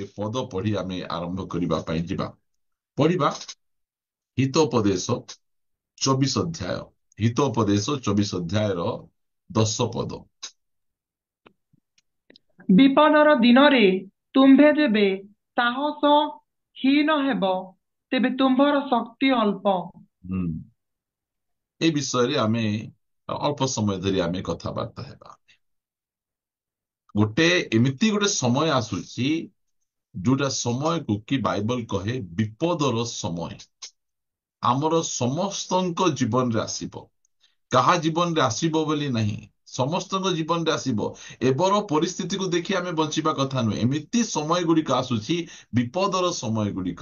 गोटे पद पढ़ी आम आरंभ करने ଯିବା। पढ़िबा हितोपदेश 24 अध्याय, हितोपदेश 24 अध्याय 10 पद। विपदर दिनरे तुम्भे जेबे साहस हीन हेब तेबे तुम्भर शक्ति अल्प। हम्म ए विषय आम अल्प समय धरी आम कथबार्ता हेबा। गोटे एमती गोटे समय आसूची जोटा समय को कि बाइबल कहे विपदर समय आमर समस्त जीवन रे आसीबो। काहा जीवन रे आसीबो बोली नहीं, समस्त जीवन रे आसीबो। एबर परिस्थिति को देखि आमे बंचिबा कथा नुहे। एमिति समय गुड़िक आसुची विपदर समय गुड़िक,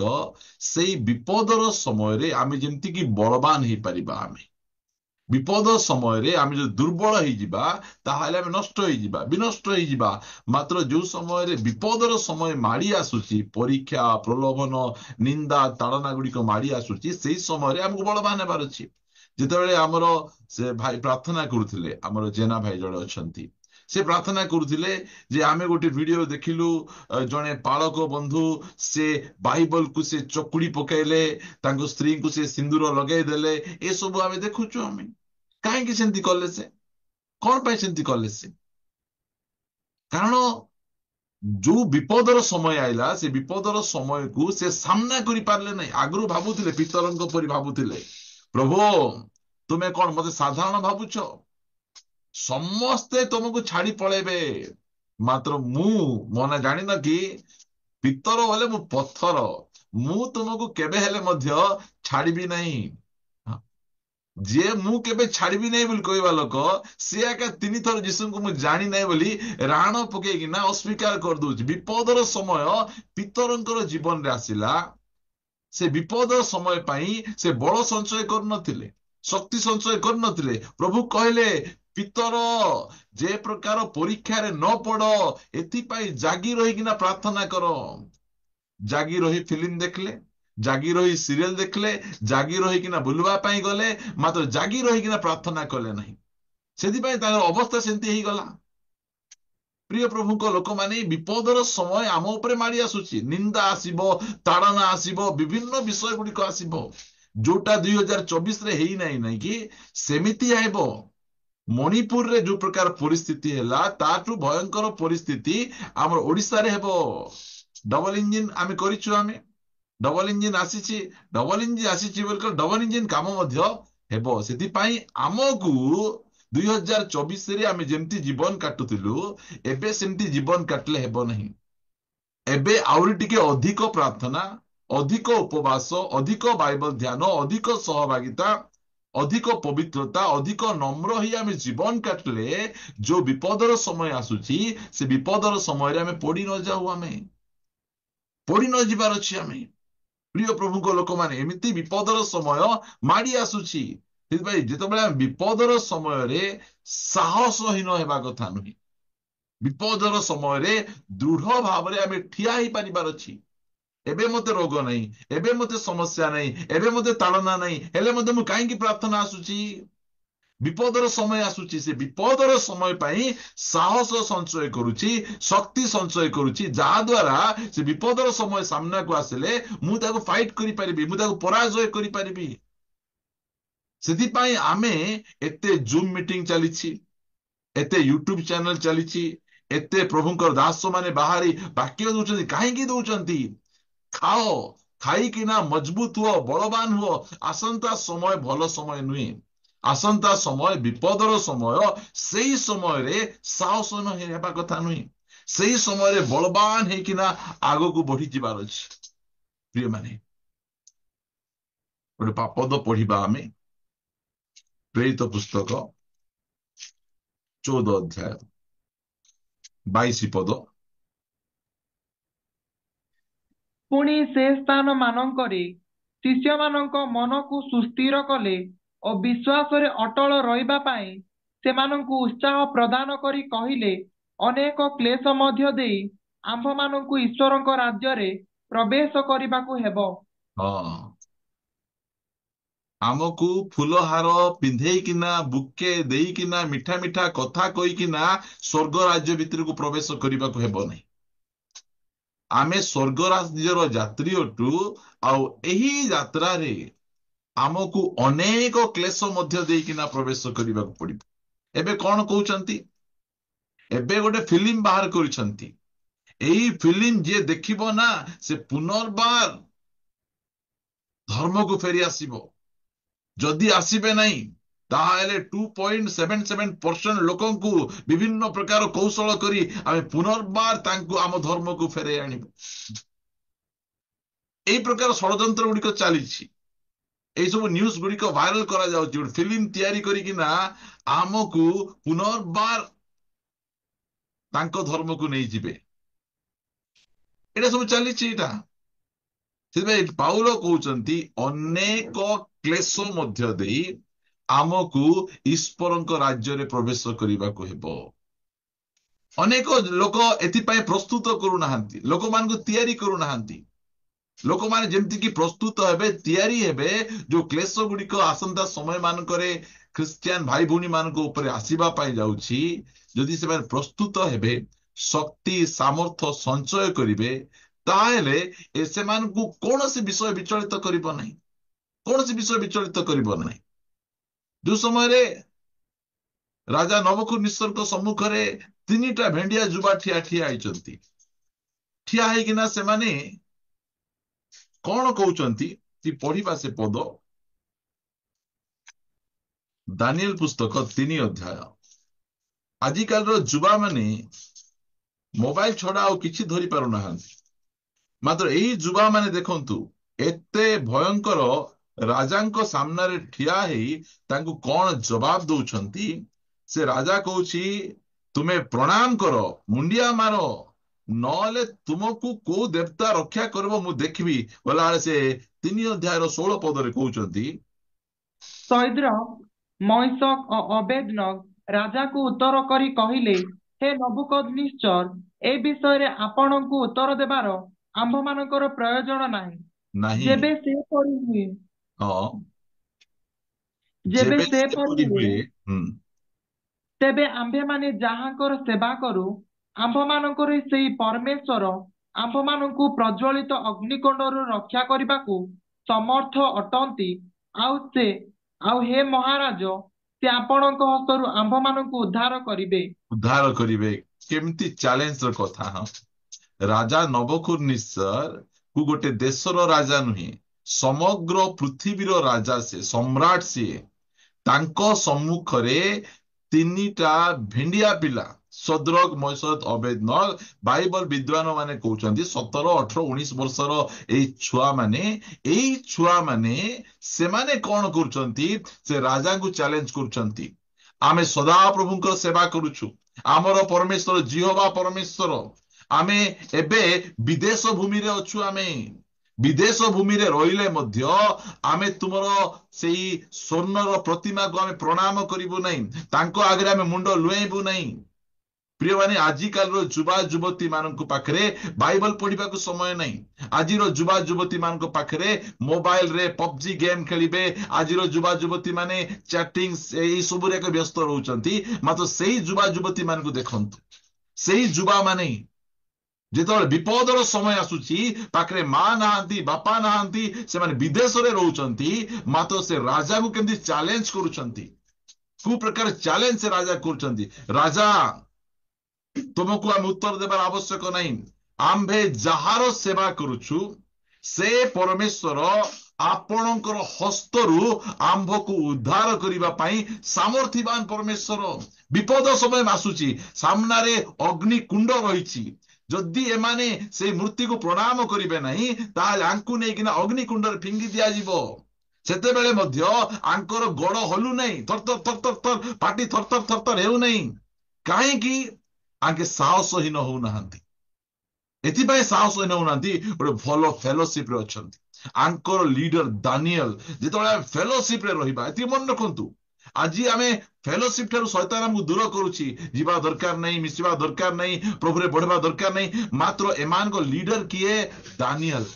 सेई विपदर समय रे आमे जेमति कि बलवान हेई परिबा। आमे विपद समय रे आमे जो दुर्बल हेई जिबा ताहाले आमे नष्ट हेई जिबा, विनष्ट हेई जिबा। मात्र जो समय रे विपदर समय माड़ी आसुची, परीक्षा प्रलोभन निंदा ताड़ना गुड़िक माड़ी आसुची, सेई समय रे आमको बलवान हेबार अछि। जितेबाला आमर से भाई प्रार्थना करुथिले, आमर जेना भाई जड़े अछंती, से प्रार्थना करुथिले जे आमे गोटे वीडियो देखिलु, जने पालक बंधु से बाइबल को से चकुड़ी पकेले, तांको स्त्री को से सिंदूर लगे देले। ए सब आमे देखुछु। आमे काहेकि सेंती कले, से कौन पाई सेंती कले? से कारण जो विपदर समय आइला, से विपदर समय को से सामना करि पारले नहीं। आगु भाबुथिले पितरंक परि भाबुथिले, प्रभु तुम्हें कौन मते साधारण भावुच? समस्ते तुमको छाड़ी पड़ेबे, मात्र मु मने जानी न कि पितर बोले मु पत्थर, मु तुमको केबे हेले मध्य छाड़बी नहीं। जे मु केबे छाड़बी नहीं बोली कहवा लोक, सी आका 3 थर जीसु को मु जानी नहीं बोली राण पकेगी ना अस्वीकार कर दूची। विपदर समय पितरंकर जीवन रे आसिला। से विपद समय पाई से बल संचय कर शक्ति संचय कर प्रभु कहले पितर जे प्रकार परीक्षा रे न पड़, एथिपाई जागी रहीकिना प्रार्थना कर। जागी रही फिल्म देखले, जागी रही सीरियल देखले, जागी रहीकिना बुलवा पाई गले, मात्र जागी रहीकिना प्रार्थना कले नहीं। सेथिपाई ताकर अवस्था सेंती ही गला। प्रिय प्रभु को लोक माने विपदर समय आम उपरे माड़ी आसुची। निंदा आसीबो, ताड़ना आसीबो, विभिन्न विषय गुड़िक आसीबो, जोटा 2024 रे हेई नहीं नहीं कि सेमिति आइबो। मणिपुर रे जो प्रकार परिस्थिति हैला, ताठू भयंकर परिस्थिति आमर ओडिसा रे हेबो। डबल इंजिन आमे करिछु, आमे डबल इंजिन आसीची, डबल इंजिन आसीची बोलकर डबल इंजिन काम मध्य हेबो। सेथिपाई आमकू 2024 रे आमे जेमती जीवन काटुथिलु, एबे सेमती जीवन काटले हेबो नहीं। एबे आउरी टिके अधिक प्रार्थना, अधिक उपवास, अधिक बाइबल ध्यान, अधिक सहभागिता, अधिक पवित्रता, अधिक नम्र ही आमे जीवन काटले जो विपदर समय आसुची, से विपदर समय रे आमे पड़ी न जाऊ, आमे पड़ी न जिबार अछि। आमे प्रिय प्रभु को लोक माने एमिति विपदर समय माड़ी आसुची। सेथिपाई जेतेबेले विपदर समय रे साहसहीन हेबा कथा नुहे। विपदर समय रे दृढ़ भाव रे आमे ठिया ही पारिबार अछि। एबे मते रोग नहीं, एबे मते समस्या नहीं, एबे मते ताड़ना नहीं, हेले मते मु काहेकि प्रार्थना आसुची? विपदर समय आसुची। से विपदर समय पाई साहस संचय करुची, शक्ति संचय करुची, जहा द्वारा से विपदर समय सामना को आसिले मु ताको फाइट करि परिबी, मु ताको पराजय करि परिबी। सेथिपाई आमे एते जूम मीटिंग चलीची, एते यूट्यूब चैनल चलीची, एते प्रभुंकर दास माने बाहरी वाक्य दउचंती। काहेकि दउचंती? खाओ, खाई किना मजबूत हुओ, बलवान हुओ। आसंता समय भल समय नुहे, आसंता समय विपदर समय। सेई समय रे साहस न हेबा कथा नुहे, सेई समय रे बलवान हे किना आगो को बढ़ी जिबार अछि। प्रिय माने गोटे पद पढ़िबा आमे, प्रेरित पुस्तक 14 अध्याय 22 पद। पुणी से स्थान मानଙ୍କରେ ଶିଷ୍ୟମାନଙ୍କ ମନକୁ ସୁସ୍ଥିର କଲେ ଓ ବିଶ୍ୱାସରେ ଅଟଳ ରହିବା ପାଇଁ ସେମାନଙ୍କୁ ଉତ୍ସାହ ପ୍ରଦାନ କରି କହିଲେ, ଅନେକ କ୍ଲେଶ ମଧ୍ୟ ଦେଇ ଆମ୍ଭମାନଙ୍କୁ ଈଶ୍ୱରଙ୍କ ରାଜ୍ୟରେ ପ୍ରବେଶ କରିବାକୁ ହେବ। हाँ, आमको फूलहार पिंधेकिना, बुके देकिना, मिठा मिठा कथा कहीकिना स्वर्ग राज्य भितर को प्रवेश करने को हेब नहीं। आमे स्वर्ग राज्यर यात्री अटू आउ एही यात्रा रे आमको अनेक क्लेश मध्य देकिना प्रवेश करने पड़ो। एबे कौन कहउचंती एबे गोटे फिल्म बाहर करिसंती एही फिल्म जे देखिबो ना से पुनर्बार धर्म को फेरी आसीबो जदि आसीबे नहीं ताहेले 2.77% लोकंकु विभिन्न प्रकार कौशल करी आमे पुनर्बार तांकु आम धर्म को फेरे आनिबो। एही प्रकार षडयंत्र गुड़िक चली यही सब न्यूज गुड़िक भाइराल करा जाउची फिल्म तैयारी करी ना आमको पुनर्बार तांको धर्म को नहीं जिबे एटा सब चली से पाउल कहउचंती अनेक क्लेश मध्य देई आमको ईश्वरଙ୍କ राज्य प्रवेश करने को हेबो। अनेक लोक एथिपाई प्रस्तुत करू नाहंती लोक मान को तैयारी करू नाहंती लोक माने जेमति की प्रस्तुत हेबे तैयारी हेबे जो क्लेश गुड़िक आसंता समय मानकरे ख्रिस्टियन भाई भूनी मान को ऊपर आसीबा पाई जाउची जदि से माने प्रस्तुत हेबे शक्ति सामर्थ्य संचय करिवे ताहेले ए सेमान को कोनोसी विषय विचलित करिबो नहीं कोनोसी विषय विचलित करिबो नहीं। जो समय रे राजा नबुकदनेस्सर को सम्मुख रे तीनटा भेंडिया जुबा ठिया ठिया आइचंती ठिया हेकिना से माने कौन कहउचंती ती पढ़िबा से पद दानिएल पुस्तक 3 अध्याय। आजिकाल रो जुबा माने मोबाइल छड़ा और किछि धरि पारु नाहंती मात्र एही जुबा माने देखंतु एते भयंकर राजांको सामना रे ठिया हेई तांकु कौन जवाब दउछंती से राजा कहउछि तुमे प्रणाम करो मुंडिया मारो नले तुमको को देवता रक्षा करबो मु देखबी बोला से 3 अध्याय 16 पद रे कहउछंती सैद्र मैसक और अबेदनग राजा को उत्तर करी कहिले हे नबुकदनेस्सर ए विषय रे आपनकु उत्तर देबार आंभ मानकर प्रयोजन नाही नहीं जेबे से परि हुए हां जेबे जेबे से से परि परि हुए हुए तेबे आंभे माने जाहाकर सेवा करू आंभ मानकर सेई परमेश्वर आंभ मानकु प्रज्वलित अग्निकुंडरु रक्षा करिबाकु समर्थ अटंती आउ हे महाराज से आपणक हस्तरु आंभ मानकु उद्धार करिबे उद्धार करिवे केमती चैलेंज र कथा हां राजा नबुकदनेस्सर को गोटे देशर राजा नुहे समग्र पृथ्वीर राजा से सम्राट से तांको सम्मुख रे तीनटा भेंडिया पिला सद्रक मैसक अबेदनग बाइबल विद्वान माने कहउचंती 17 18 19 वर्षर एई छुआ माने से माने कोन करचंती से राजा को चैलेंज करचंती आमे सदा प्रभुंकर सेवा करूछु आमर परमेश्वर जिहोवा परमेश्वर आमे एबे विदेश भूमि रे अछु आमे विदेश भूमि रे रहिले मध्य आमे तुमरो सेई स्वर्णर प्रतिमा को आमे प्रणाम करिबु नहीं तांको आगरे आमे मुंडो लुएबु नहीं। प्रिय माने आजिकाल रो जुबा जुवती मानक पाखरे बाइबल पढ़िबा को समय नहीं आज रो जुबा जुवती मानक पाखरे मोबाइल रे पबजी गेम खेलिबे आज रो जुबा जुवती माने चैटिंग एई सब रे के व्यस्त रहउचंती मात्र सेई जुबा जुवती मानक देखंतु सेई जुबा माने जेतବେଳେ विपदर समय आसुची पाखरे मां नाहांती बापा नाहांती से माने विदेश रे रहउचंती मात्र से राजा को केमती चैलेंज करूचंती को प्रकार चैलेंज से राजा करूचंती राजा तुमको आम उत्तर देवार आवश्यक नहीं आंभे जहार सेवा करुछु से परमेश्वर आपणकर हस्तरु आंभ को उद्धार करिबा पाई सामर्थ्यवान परमेश्वर विपद समय आसुची सामना रे अग्नि कुंड रहिछि जदि एमाने से मूर्ति को प्रणाम करिवे नहीं ताहाले आंकु नै किना अग्नि कुंड रे फिंगी दिया जिवो सेते बेले मध्य आंकर गोड़ हलु नहीं थर थर थर थर थर पाटी थर थर थर थर हेउ नहीं काहे की आगे साहसहीन होउनाहांती एथिपाई साहसहीन होउनाहांती गोटे भलो फेलोशिप रे अछंती आंकर लीडर दानिएल जेतोळे फेलोशिप रे रहिबा एति मन रखंतु आज आमे फेलोशिप ठारू शैतान हमकु दूर करूची जीवा दरकार नहीं मिसिबा दरकार नहीं प्रभु रे बढ़वा दरकार नहीं मात्र एमान को लीडर किए दानिएल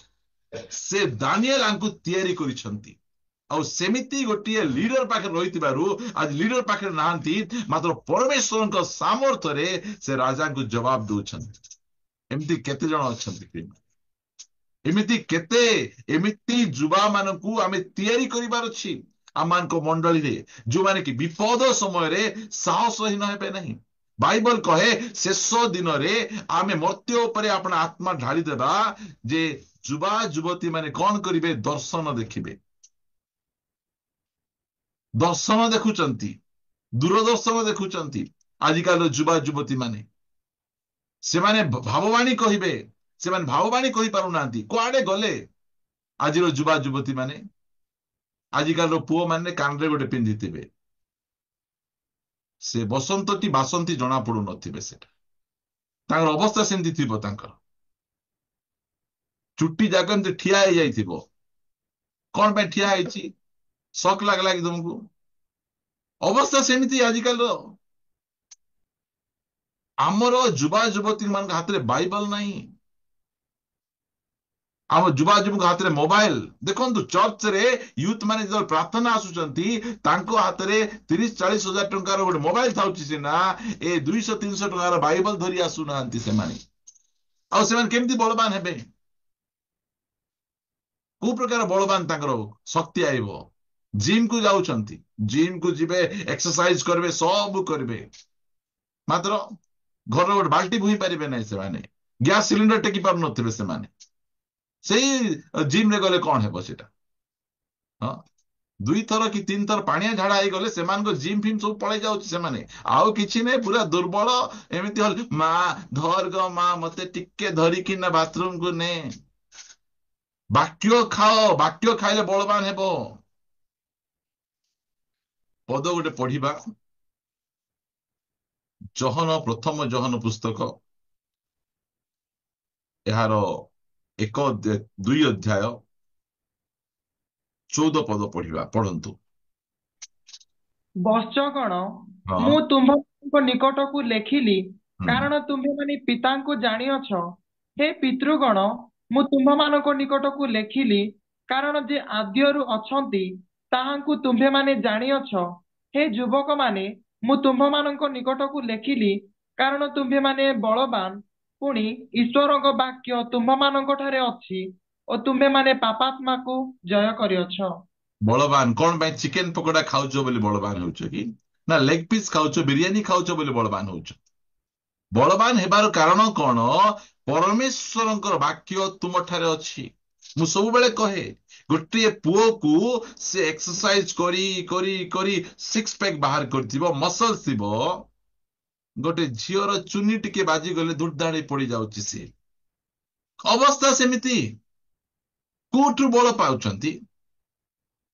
से दानिएल आंकु तयारी करिसंती और सेमिति गोटे लीडर पाखे रही आज लीडर पाखे नाहांती मात्र परमेश्वर सामर्थ्य रे से राजा को जवाब दउछन ଏମିତି କେତେ ଜଣ ଅଛନ୍ତି? ଏମିତି କେତେ ଏମିତି ଯୁବା ମାନଙ୍କୁ ଆମେ ତିଆରି କରିବାର ଅଛି ଆମମାନଙ୍କ ମଣ୍ଡଳୀରେ, ଯୋଉମାନେ କି ବିପଦ ସମୟରେ ସାହସହୀନ ହେବେ ନାହିଁ। ବାଇବଲ କହେ ଶେଷ ଦିନରେ ଆମେ ମର୍ତ୍ତ୍ୟ ଉପରେ ଆପଣ ଆତ୍ମା ଢାଳି ଦେବା, ଯେ ଯୁବା ଯୁବତୀ ମାନେ କଣ କରିବେ? ଦର୍ଶନ ଦେଖିବେ। ଦର୍ଶନ ଦେଖୁଛନ୍ତି, ଦୂରଦର୍ଶନ ଦେଖୁଛନ୍ତି। ଆଜିକାଲିର ଯୁବା ଯୁବତୀ ମାନେ, ସେମାନେ ଭାବବାଣୀ କହିବେ, ସେମାନେ ଭାବବାଣୀ କହିପାରୁନାହାନ୍ତି। କୁଆଡେ ଗଲେ ଆଜିର ଯୁବା ଯୁବତୀ ମାନେ? ଆଜିକାଲିର ପୁଅ ମାନେ କାନରେ ଗୋଟେ ପିନ୍ଧିଥିବେ, ସେ ବସନ୍ତ କି ବାସନ୍ତୀ ଜଣା ପଡୁନଥିବେ। ସେଟା ତାଙ୍କର ଅବସ୍ଥା ସେମିତି ଥିବ। ତାଙ୍କର ଚୁଟି ଯାକ ଏମିତି ଠିଆ ହେଇଯାଇଥିବ। କଣ ପାଇଁ ଠିଆ ହେଇଛି? ଶକ୍ ଲାଗିଲା କି ତମକୁ? ଅବସ୍ଥା ସେମିତି ଆଜିକାଲିର। ଆମର ଯୁବା ଯୁବତୀ ମାନଙ୍କ ହାତରେ ବାଇବଲ ନାହିଁ। ଆମ ଯୁବା ଯୁବଙ୍କ ହାତରେ ମୋବାଇଲ। ଦେଖନ୍ତୁ ଚର୍ଚ୍ଚରେ ୟୁଥ ମାନେ ଯେତେବେଳେ ପ୍ରାର୍ଥନା ଆସୁଛନ୍ତି, ତାଙ୍କ ହାତରେ 30-40 ହଜାର ଟଙ୍କାର ଗୋଟେ ମୋବାଇଲ ଥାଉଛି ସିନା, ଏ 200-300 ଟଙ୍କାର ବାଇବଲ ଧରି ଆସୁନାହାନ୍ତି ସେମାନେ। ଆଉ ସେମାନେ କେମିତି ବଳବାନ ହେବେ? କୋଉ ପ୍ରକାର ବଳବାନ ତାଙ୍କର ଶକ୍ତି ଆଇବ? ଜିମ୍ କୁ ଯାଉଛନ୍ତି, ଜିମ୍ କୁ ଯିବେ, ଏକ୍ସରସାଇଜ କରିବେ, ସବୁ କରିବେ, ମାତ୍ର ଘରର ଗୋଟେ ବାଲ୍ଟି ବୋହି ପାରିବେ ନାହିଁ ସେମାନେ। ଗ୍ୟାସ ସିଲିଣ୍ଡର ଟେକି ପାରୁନଥିବେ ସେମାନେ। ସେଇ ଜିମ୍ ରେ ଗଲେ କଣ ହେବ ସେଟା? ହଁ, 2 ଥର କି 3 ଥର ପାଣିଆ ଝାଡା ହେଇଗଲେ ସେମାନଙ୍କ ଜିମ୍ ଫିମ୍ ସବୁ ପଳେଇ ଯାଉଛି। ସେମାନେ ଆଉ କିଛି ନାହିଁ, ପୁରା ଦୁର୍ବଳ। ଏମିତି ହଲ, ମା ଧର ଗୋ ମା, ମତେ ଟିକେ ଧରିକିନା ବାଥରୁମ କୁ ନେ। ବାକ୍ୟ ଖାଅ, ବାକ୍ୟ ଖାଇଲେ ବଳବାନ ହେବ। ପଦ ଗୋଟେ ପଢିବା, ପ୍ରଥମ ଜହନ ପୁସ୍ତକ, ଏହାର 2 ଅଧ୍ୟାୟ 14 ପଦ ପଢିବା। ପଢନ୍ତୁ। ବତ୍ସଗଣ, ହଁ। ମୁଁ ତୁମ୍ଭମାନଙ୍କ ନିକଟକୁ ଲେଖିଲି, ହୁଁ। କାରଣ ତୁମ୍ଭେମାନେ ପିତାଙ୍କୁ ଜାଣିଅଛ। ହେ ପିତୃଗଣ, ମୁଁ ତୁମ୍ଭମାନଙ୍କ ନିକଟକୁ ଲେଖିଲି, କାରଣ ଯେ ଆଦ୍ୟରୁ ଅଛନ୍ତି ତାହାଙ୍କୁ ତୁମ୍ଭେମାନେ ଜାଣିଅଛ। ହେ ଯୁବକମାନେ, ମୁଁ ତୁମ୍ଭମାନଙ୍କ ନିକଟକୁ ଲେଖିଲି, କାରଣ ତୁମ୍ଭେମାନେ ବଳବାନ। ପୁଣି ଈଶ୍ୱରଙ୍କ ବାକ୍ୟ ତୁମ୍ଭମାନଙ୍କ ଠାରେ ଅଛି ଓ ତୁମ୍ଭେମାନେ ପାପାତ୍ମାକୁ ଜୟ କରିଅଛ। ବଳବାନ କଣ ପାଇଁ? ଚିକେନ ପକୋଡା ଖାଉଛ ବୋଲି ବଳବାନ ହଉଛ କି? ନା ଲେଗ ପିସ୍ ଖାଉଛ, ବିରିୟାନୀ ଖାଉଛ ବୋଲି ବଳବାନ ହଉଛ? ବଳବାନ ହେବାର କାରଣ କଣ? ପରମେଶ୍ୱରଙ୍କର ବାକ୍ୟ ତୁମ ଠାରେ ଅଛି। ମୁଁ ସବୁବେଳେ କହେ, ଗୋଟିଏ ପୁଅକୁ ସେ ଏକ୍ସରସାଇଜ କରି କରି କରି ସିକ୍ସ ପ୍ୟାକ୍ ବାହାର କରିଥିବ, ମସଲ ଥିବ। ଗୋଟେ ଝିଅର ଚୁନି ଟିକେ ବାଜିଗଲେ ଦୁର୍ଦାଡି ପଡି ଯାଉଛି ସେ। ଅବସ୍ଥା ସେମିତି। କୋଉଠୁ ବଳ ପାଉଛନ୍ତି?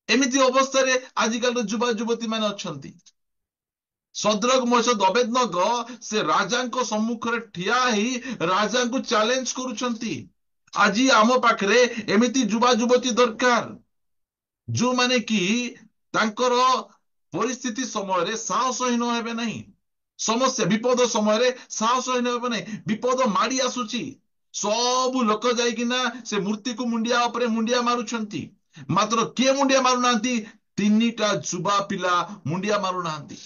ଏମିତି ଅବସ୍ଥାରେ ଆଜିକାଲିର ଯୁବା ଯୁବତୀ ମାନେ ଅଛନ୍ତି। ସଦ୍ରକ ମୈସଦ ଅବେଦନଗ ସେ ରାଜାଙ୍କ ସମ୍ମୁଖରେ ଠିଆ ହେଇ ରାଜାଙ୍କୁ ଚ୍ୟାଲେଞ୍ଜ କରୁଛନ୍ତି। ଆଜି ଆମ ପାଖରେ ଏମିତି ଯୁବା ଯୁବତୀ ଦରକାର, ଯୋଉମାନେ କି ତାଙ୍କର ପରିସ୍ଥିତି ସମୟରେ ସାହସହୀନ ହେବେ ନାହିଁ। ସମସ୍ୟା ବିପଦ ସମୟରେ ସାହସହୀନ ହେବେ ନାହିଁ। ବିପଦ ମାଡି ଆସୁଛି, ସବୁ ଲୋକ ଯାଇକିନା ସେ ମୂର୍ତ୍ତିକୁ ମୁଣ୍ଡିଆ ଉପରେ ମୁଣ୍ଡିଆ ମାରୁଛନ୍ତି, ମାତ୍ର କିଏ ମୁଣ୍ଡିଆ ମାରୁନାହାନ୍ତି? 3ଟା ଯୁବା ପିଲା ମୁଣ୍ଡିଆ ମାରୁନାହାନ୍ତି।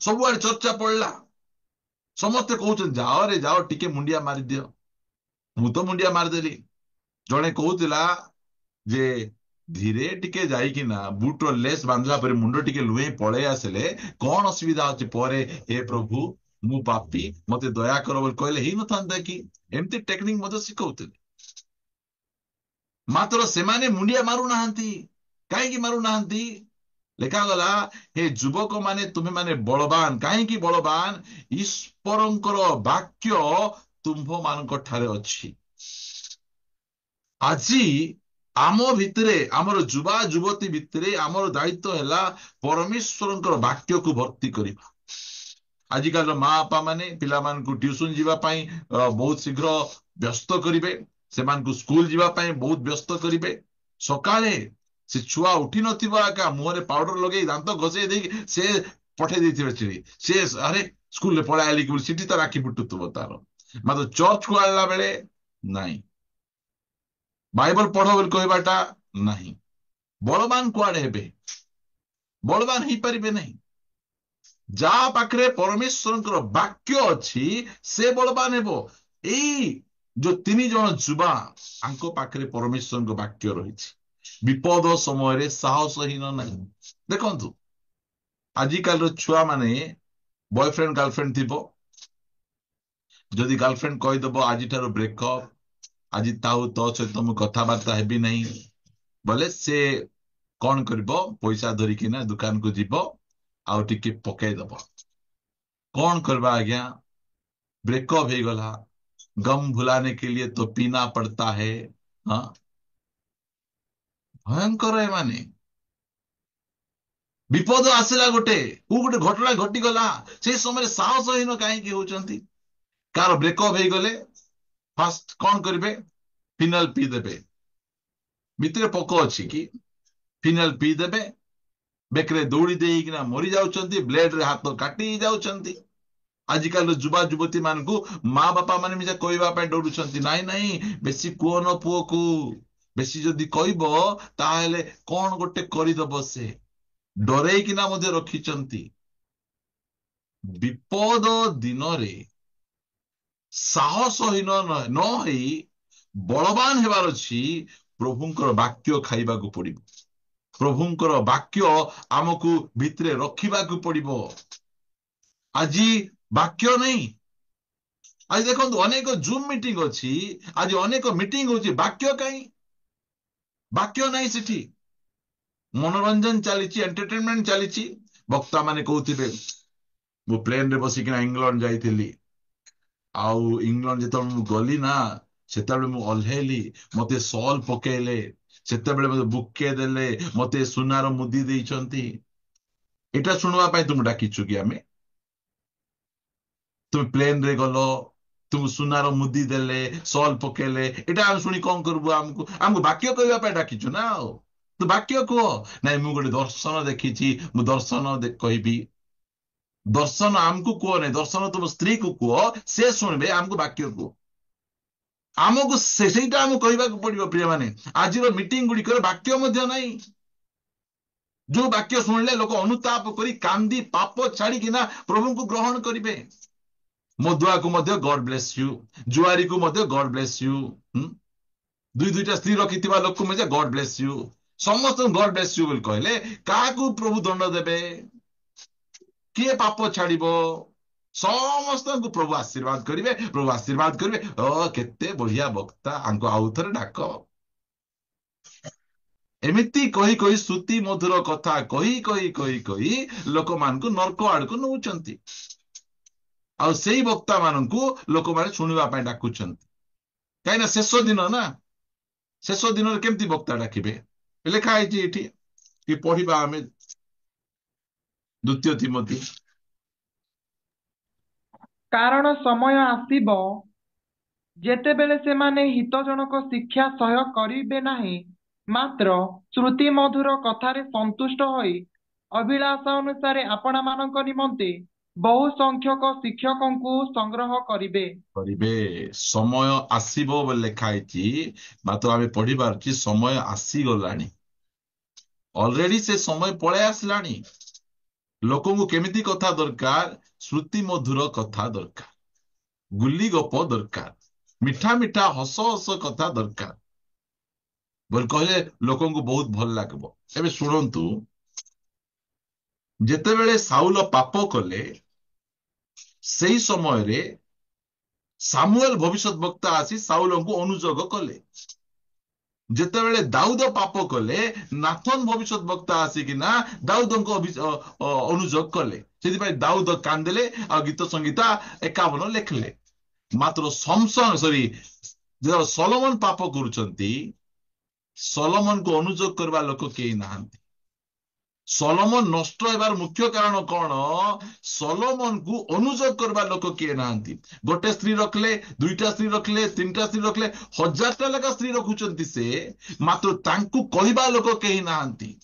ସବୁଆଡେ ଚର୍ଚ୍ଚା ପଡିଲା। ସମସ୍ତେ କହୁଛନ୍ତି, ଯାଅ ରେ ଯାଅ, ଟିକେ ମୁଣ୍ଡିଆ ମାରିଦିଅ। ମୁଁ ତ ମୁଣ୍ଡିଆ ମାରିଦେଲି। ଜଣେ କହୁଥିଲା ଯେ ଧୀରେ ଟିକେ ଯାଇକିନା ବୁଟର ଲେସ୍ ବାନ୍ଧିଲା ପରେ ମୁଣ୍ଡ ଟିକେ ଲୁହେଇ ପଳେଇ ଆସିଲେ କଣ ଅସୁବିଧା ଅଛି? ପରେ ହେ ପ୍ରଭୁ, ମୁଁ ପାପୀ, ମତେ ଦୟା କର ବୋଲି କହିଲେ ହେଇନଥାନ୍ତା କି? ଏମିତି ଟେକ୍ନିକ ମଧ୍ୟ ଶିଖଉଥିଲେ। ମାତ୍ର ସେମାନେ ମୁଣ୍ଡିଆ ମାରୁନାହାନ୍ତି। କାହିଁକି ମାରୁନାହାନ୍ତି? ଲେଖାଗଲା, ହେ ଯୁବକ ମାନେ, ତୁମେ ମାନେ ବଳବାନ। କାହିଁକି ବଳବାନ? ଈଶ୍ୱରଙ୍କର ବାକ୍ୟ ତୁମ୍ଭ ମାନଙ୍କ ଠାରେ ଅଛି। ଆଜି ଆମ ଭିତରେ, ଆମର ଯୁବା ଯୁବତୀ ଭିତରେ ଆମର ଦାୟିତ୍ୱ ହେଲା ପରମେଶ୍ୱରଙ୍କର ବାକ୍ୟକୁ ଭର୍ତ୍ତି କରିବା। ଆଜିକାଲିର ମା ବାପା ମାନେ ପିଲାମାନଙ୍କୁ ଟ୍ୟୁସନ ଯିବା ପାଇଁ ବହୁତ ଶୀଘ୍ର ବ୍ୟସ୍ତ କରିବେ। ସେମାନଙ୍କୁ ସ୍କୁଲ ଯିବା ପାଇଁ ବହୁତ ବ୍ୟସ୍ତ କରିବେ। ସକାଳେ ସେ ଛୁଆ ଉଠି ନଥିବ ଏକା ମୁହଁରେ ପାଉଡର ଲଗେଇ ଦାନ୍ତ ଘଷେଇ ଦେଇକି ସେ ପଠେଇ ଦେଇଥିବେ ଚିଠି। ସେ ଆରେ ସ୍କୁଲରେ ପଳେଇ ଆଇଲି କି ସେଠି ତାର ଆଖି ଫୁଟୁଥିବ ତାର। ମାତ୍ର ଚର୍ଚ୍ଚକୁ ଆଣିଲା ବେଳେ ନାହିଁ, ବାଇବଲ ପଢ ବୋଲି କହିବାଟା ନାହିଁ। ବଳବାନ କୁଆଡେ ହେବେ? ବଳବାନ ହେଇପାରିବେ ନାହିଁ। ଯାହା ପାଖରେ ପରମେଶ୍ୱରଙ୍କର ବାକ୍ୟ ଅଛି ସେ ବଳବାନ ହେବ। ଏଇ ଯୋଉ 3 ଜଣ ଯୁବା ତାଙ୍କ ପାଖରେ ପରମେଶ୍ୱରଙ୍କ ବାକ୍ୟ ରହିଛି। ବିପଦ ସମୟରେ ସାହସହୀନ ନାହିଁ। ଦେଖନ୍ତୁ, ଆଜିକାଲିର ଛୁଆମାନେ ବୟଫ୍ରେଣ୍ଡ ଗାର୍ଲଫ୍ରେଣ୍ଡ ଥିବ, ଯଦି ଗାର୍ଲଫ୍ରେଣ୍ଡ କହିଦବ ଆଜିଠାରୁ ବ୍ରେକଅପ୍, ଆଜି ତୋ ସହିତ ମୁଁ କଥାବାର୍ତ୍ତା ହେବି ନାହିଁ, ବୋଲେ ସେ କଣ କରିବ? ପଇସା ଧରିକିନା ଦୋକାନକୁ ଯିବ, ଆଉ ଟିକେ ପକେଇଦବ। କଣ କରିବା ଆଜ୍ଞା? ब्रेकअप हो गला, गम भुलाने के लिए तो पीना पड़ता है। हाँ, भयंकर एमाने। विपद आसला गोटे घटना घटीगला, से समय साहसहीन कहीं होचंती। कार ब्रेकअप हो गले फास्ट कौन करेंगे? फिनाइल पी देबे। भितर पक अच्छी कि फिनाइल पी देबे, बेकरे दौड़ी देना मरी जाउचंती, ब्लेड रे हाथ काटी जाउचंती। आजिकल युवा युवती मान को माँ बापा मान मिजा कहवाई डरुंट। नाई नाई बेसी कुहन पुओ को, बेसी जदि कहब ताहले कौन गोटे करदब। से डरैकिना रखिचंती। विपद दिन रे साहसहीन न होई बलवान हेबार अछि। प्रभुंकर वाक्य खाइबा को पड़िबो। प्रभुंकर वाक्य आमको भितरे रखिबा को पड़िबो। आजी वाक्य नहीं। आज देखो अनेक जूम मीटिंग अच्छी, आज अनेक मीटिंग होची, वाक्य कहीं वाक्य नहीं सेठी। मनोरंजन चली, एंटरटेनमेंट चली। वक्ता माने कहते मु प्लेन रे बसिकिना इंग्लैंड जाइथिली, आउ इंग्लैंड जो गली ना सेतबेले मु ओल्हेली, मते सॉल पकेले, सेतबेले मते बुके देले, मते सुनार मुदी देइछंती। एटा सुनवा पाई तुम डाकिछु कि आमे? तुम प्लेन रे गलो, तुम सुनार मुदी देले, सॉल पकेले, एटा हम सुनी कौन करबो? हमको वाक्य कहवा पे डाकिछु ना। तो वाक्य कह नाई, मु गोटे दर्शन देखिछि, मु दर्शन कहबी। दर्शन आमको कह नहीं, दर्शन तुम स्त्री को कह, से सुनबे। आमको वाक्य कह, आमको सेटा आमको कहवा पड़िबो। प्रिय माने आज मीटिंग गुड़ी वाक्य मध्य नहीं। जो वाक्य सुनले लोक अनुताप करी कांदी पाप छाड़िकिना प्रभु को ग्रहण करिवे। मधुआ को मध्य गॉड ब्लेस यू, जुआरी को मध्य गॉड ब्लेस यू, दुई दुईटा स्त्री रखिथिबा लोक को मध्य गॉड ब्लेस यू। समस्त गॉड ब्लेस यू बोल कहले काकू प्रभु दंड देबे? किए पाप छाड़िबो? समस्त को प्रभु आशीर्वाद करिवे, प्रभु आशीर्वाद करिवे। ओ केते बढ़िया वक्ता, आंको आउ थरे डाक। एमिति कही कही श्रुति मधुर कथा कही कही कही कही लोक मान को नरक आड़ को नौचंती। आ सेई वक्ता मान को लोक माने सुनिबा पय डाकुचंती। कहीं शेष दिन ना, शेष दिन केमती वक्ता डाकिबे? लिखा है एठी कि पढ़िबा आमे द्वितीय तिमोथी। कारण समय आसीब जेतेबेले सेमाने हितजनक शिक्षा सह्य करिबे नाही, मात्र श्रुति मधुर कथारे संतुष्ट होई अभिलाषा अनुसारे आपणा मानक निमंते बहु संख्यक शिक्षकଙ୍କୁ संग्रह करिबे। समय आसीबो बोले लिखा है, मात्र आमे पढ़ी पारछि समय आसी गलानी। ऑलरेडी से समय पळे आसलानी। लोकों को केमिति कथा दरकार? श्रुति मधुर कथा दरकार, गुली गप दरकार, मिठा मिठा हस हस कथा दरकार बोल कहले लोकों को बहुत भल लागबो। एबे सुनंतु, जेतेबेले साउल पाप कले सेई समय रे सामुएल भविष्यत वक्ता आसी साउल को अनुजोग कले। जेतेबेले दाऊद पाप कले नाथन भविष्यत वक्ता आसिकिना दाऊद को अनुजोग कले। से दाऊद कांदेले आ गीत संगीता 51 लेखले। मात्र समसन सॉरी जो सोलोमन पाप करुचंती, सोलोमन को अनुजोग करबा लोक केही नाहंती। सोलोमन नष्ट हेबार मुख्य कारण कौन? सोलोमन को अनुजोग करबा लोक किए नाहंती। गोटे स्त्री रखले, दुईटा स्त्री रखले, तीनटा स्त्री रखले, 1000टा लगा स्त्री रखुचंती से, मात्र तांकु कहबा लोक केही नाहंती।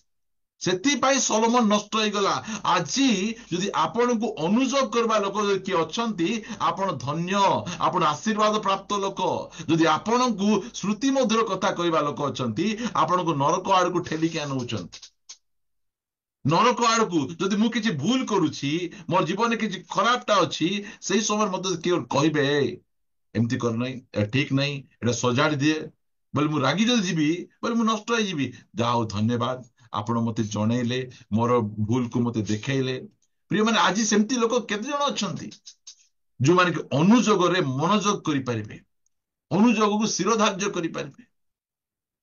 सेतिपाई सोलोमन नष्ट हो गला। आजी यदि आपण को अनुजोग करबा लोक किए अछंती, आपण धन्य, आपण आशीर्वाद प्राप्त लोक। यदि आपण को श्रुति मधुर कथा कहबा लोक अछंती, आपण को नरक आड़ को ठेलिके आनउचंती। ନରକ ଆଡକୁ ଯଦି ମୁଁ କିଛି ଭୁଲ କରୁଛି, ମୋ ଜୀବନରେ କିଛି ଖରାପଟା ଅଛି, ସେଇ ସମୟରେ ମତେ କିଏ କହିବେ ଏମିତି କର ନାହିଁ, ଏଟା ଠିକ ନାହିଁ, ଏଟା ସଜାଡି ଦିଏ ବୋଲେ ମୁଁ ରାଗି ଯଦି ଯିବି, ବୋଲେ ମୁଁ ନଷ୍ଟ ହେଇଯିବି। ଯାହା ହଉ ଧନ୍ୟବାଦ, ଆପଣ ମତେ ଜଣେଇଲେ, ମୋର ଭୁଲକୁ ମତେ ଦେଖେଇଲେ। ପ୍ରିୟମାନେ, ଆଜି ସେମିତି ଲୋକ କେତେ ଜଣ ଅଛନ୍ତି ଯୋଉମାନେ କି ଅନୁଯୋଗରେ ମନୋଯୋଗ କରିପାରିବେ, ଅନୁଯୋଗକୁ ଶିରୋଧାର୍ଯ୍ୟ କରିପାରିବେ।